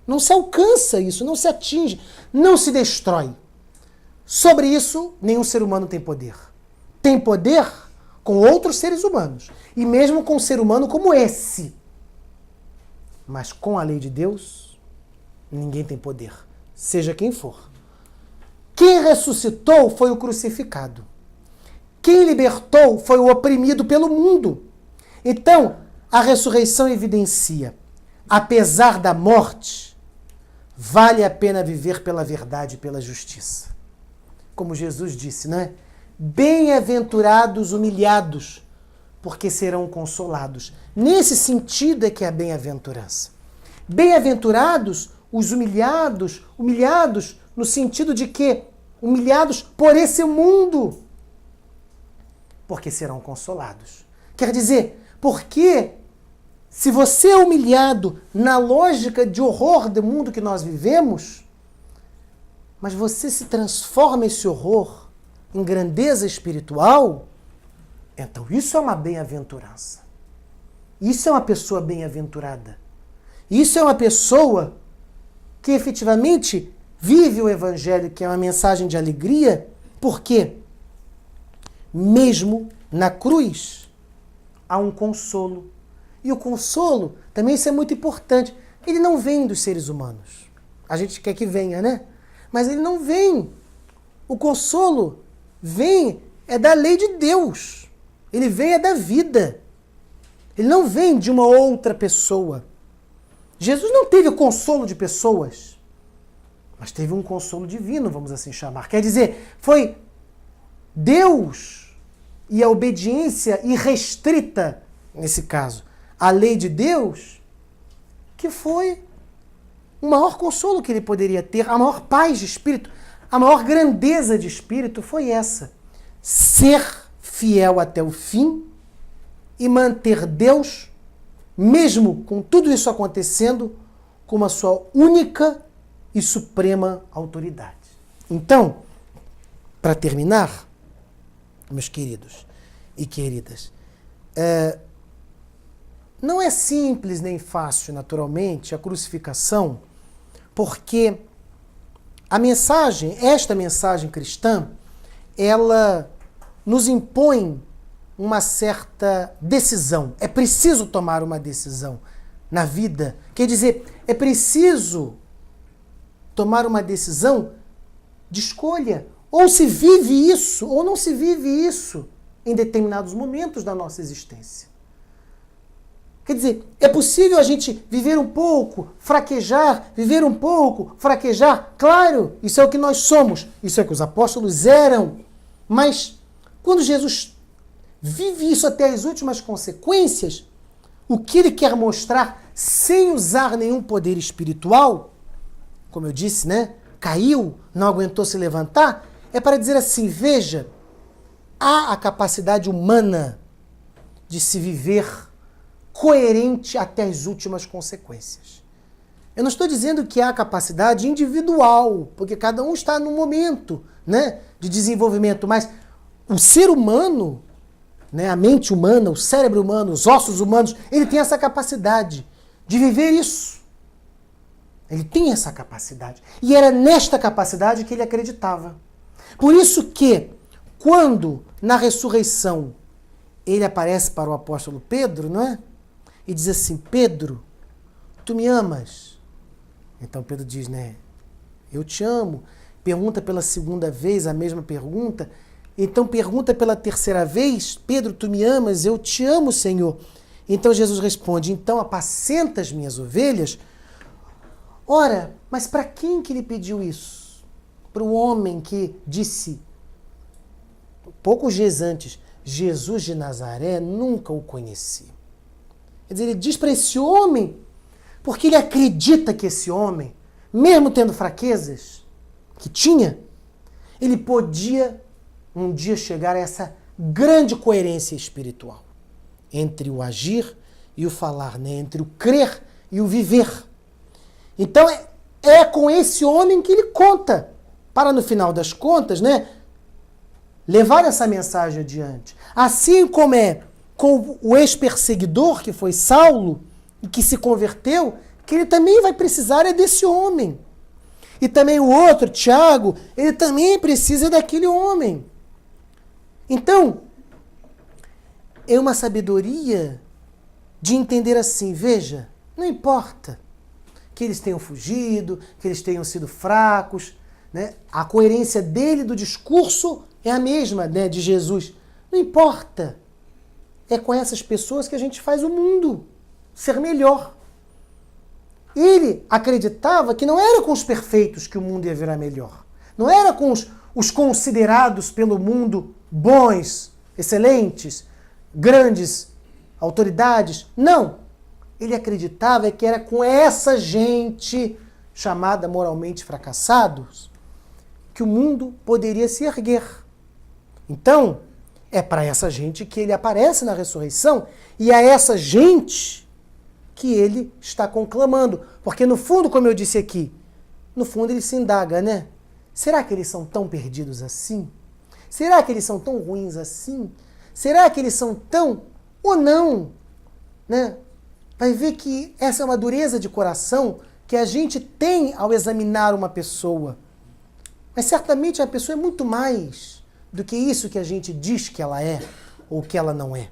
não se alcança isso, não se atinge, não se destrói. Sobre isso, nenhum ser humano tem poder. Tem poder com outros seres humanos. E mesmo com um ser humano como esse. Mas com a lei de Deus, ninguém tem poder. Seja quem for. Quem ressuscitou foi o crucificado. Quem libertou foi o oprimido pelo mundo. Então, a ressurreição evidencia, apesar da morte, vale a pena viver pela verdade e pela justiça. Como Jesus disse, não é? Bem-aventurados humilhados, porque serão consolados. Nesse sentido é que é a bem-aventurança. Bem-aventurados os humilhados, humilhados no sentido de que humilhados por esse mundo, porque serão consolados. Quer dizer, porque se você é humilhado na lógica de horror do mundo que nós vivemos, mas você se transforma esse horror em grandeza espiritual, então isso é uma bem-aventurança. Isso é uma pessoa bem-aventurada. Isso é uma pessoa que efetivamente vive o Evangelho, que é uma mensagem de alegria, porque mesmo na cruz há um consolo. E o consolo, também isso é muito importante, ele não vem dos seres humanos. A gente quer que venha, né? Mas ele não vem. O consolo vem, é da lei de Deus. Ele vem é da vida. Ele não vem de uma outra pessoa. Jesus não teve o consolo de pessoas, mas teve um consolo divino, vamos assim chamar. Quer dizer, foi Deus e a obediência irrestrita, nesse caso, a lei de Deus, que foi o maior consolo que ele poderia ter, a maior paz de espírito, a maior grandeza de espírito foi essa. Ser fiel até o fim e manter Deus, mesmo com tudo isso acontecendo, como a sua única e suprema autoridade. Então, para terminar, meus queridos e queridas, não é simples nem fácil, naturalmente, a crucificação, porque a mensagem, esta mensagem cristã, ela nos impõe uma certa decisão. É preciso tomar uma decisão na vida. Quer dizer, é preciso tomar uma decisão de escolha. Ou se vive isso, ou não se vive isso em determinados momentos da nossa existência. Quer dizer, é possível a gente viver um pouco, fraquejar, viver um pouco, fraquejar. Claro, isso é o que nós somos. Isso é o que os apóstolos eram. Mas quando Jesus vive isso até as últimas consequências, o que ele quer mostrar sem usar nenhum poder espiritual, como eu disse, né? Caiu, não aguentou se levantar, é para dizer assim, veja, há a capacidade humana de se viver coerente até as últimas consequências. Eu não estou dizendo que há capacidade individual, porque cada um está num momento, né, de desenvolvimento, mas o ser humano, né, a mente humana, o cérebro humano, os ossos humanos, ele tem essa capacidade de viver isso. Ele tem essa capacidade. E era nesta capacidade que ele acreditava. Por isso que, quando na ressurreição ele aparece para o apóstolo Pedro, não é? E diz assim, Pedro, tu me amas? Então Pedro diz, né? Eu te amo. Pergunta pela segunda vez a mesma pergunta. Então pergunta pela terceira vez, Pedro, tu me amas? Eu te amo, Senhor. Então Jesus responde, então apacenta as minhas ovelhas. Ora, mas para quem que ele pediu isso? Para o homem que disse, poucos dias antes, Jesus de Nazaré, nunca o conheci. Quer dizer, ele diz para esse homem, porque ele acredita que esse homem, mesmo tendo fraquezas, que tinha, ele podia um dia chegar a essa grande coerência espiritual entre o agir e o falar, né? Entre o crer e o viver. Então é com esse homem que ele conta, para no final das contas, né, levar essa mensagem adiante. Assim como é com o ex-perseguidor, que foi Saulo, e que se converteu, que ele também vai precisar desse homem. E também o outro, Tiago, ele também precisa daquele homem. Então, é uma sabedoria de entender assim, veja, não importa que eles tenham fugido, que eles tenham sido fracos, né? A coerência dele, do discurso, é a mesma, né, de Jesus. Não importa. É com essas pessoas que a gente faz o mundo ser melhor. Ele acreditava que não era com os perfeitos que o mundo ia virar melhor. Não era com os considerados pelo mundo bons, excelentes, grandes autoridades. Não. Ele acreditava que era com essa gente chamada moralmente fracassados que o mundo poderia se erguer. Então, é para essa gente que ele aparece na ressurreição e é essa gente que ele está conclamando. Porque no fundo, como eu disse aqui, no fundo ele se indaga, né? Será que eles são tão perdidos assim? Será que eles são tão ruins assim? Será que eles são tão ou não? Né? Vai ver que essa é uma dureza de coração que a gente tem ao examinar uma pessoa. Mas certamente a pessoa é muito mais do que isso que a gente diz que ela é ou que ela não é.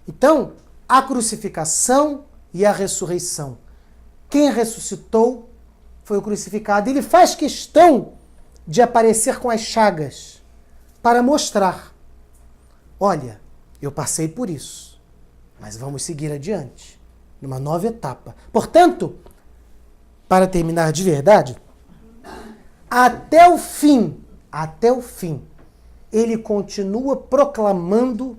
Então, a crucificação e a ressurreição. Quem ressuscitou foi o crucificado. Ele faz questão de aparecer com as chagas para mostrar, olha, eu passei por isso, mas vamos seguir adiante, numa nova etapa. Portanto, para terminar de verdade, até o fim, ele continua proclamando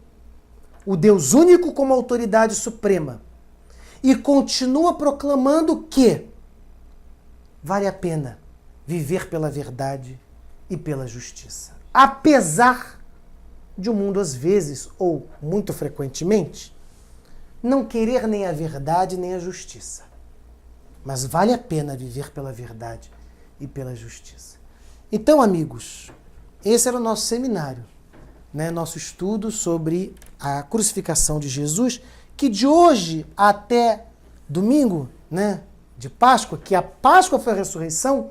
o Deus único como autoridade suprema. E continua proclamando que vale a pena viver pela verdade e pela justiça. Apesar de o mundo, às vezes, ou muito frequentemente, não querer nem a verdade nem a justiça. Mas vale a pena viver pela verdade e pela justiça. Então, amigos, esse era o nosso seminário, né? Nosso estudo sobre a crucificação de Jesus, que de hoje até domingo, né, de Páscoa, que a Páscoa foi a ressurreição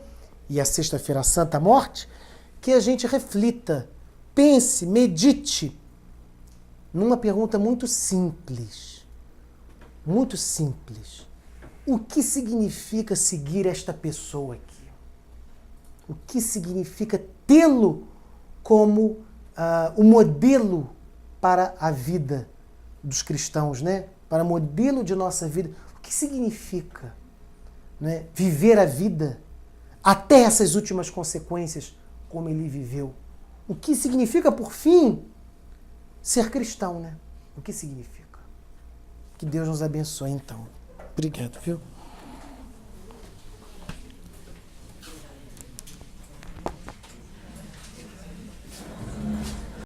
e a Sexta-feira Santa a morte, que a gente reflita, pense, medite numa pergunta muito simples. Muito simples. O que significa seguir esta pessoa aqui? O que significa tê-lo como o modelo para a vida dos cristãos, né? Para modelo de nossa vida? O que significa, né, viver a vida até essas últimas consequências como ele viveu? O que significa, por fim, ser cristão, né? O que significa? Que Deus nos abençoe, então. Obrigado, viu?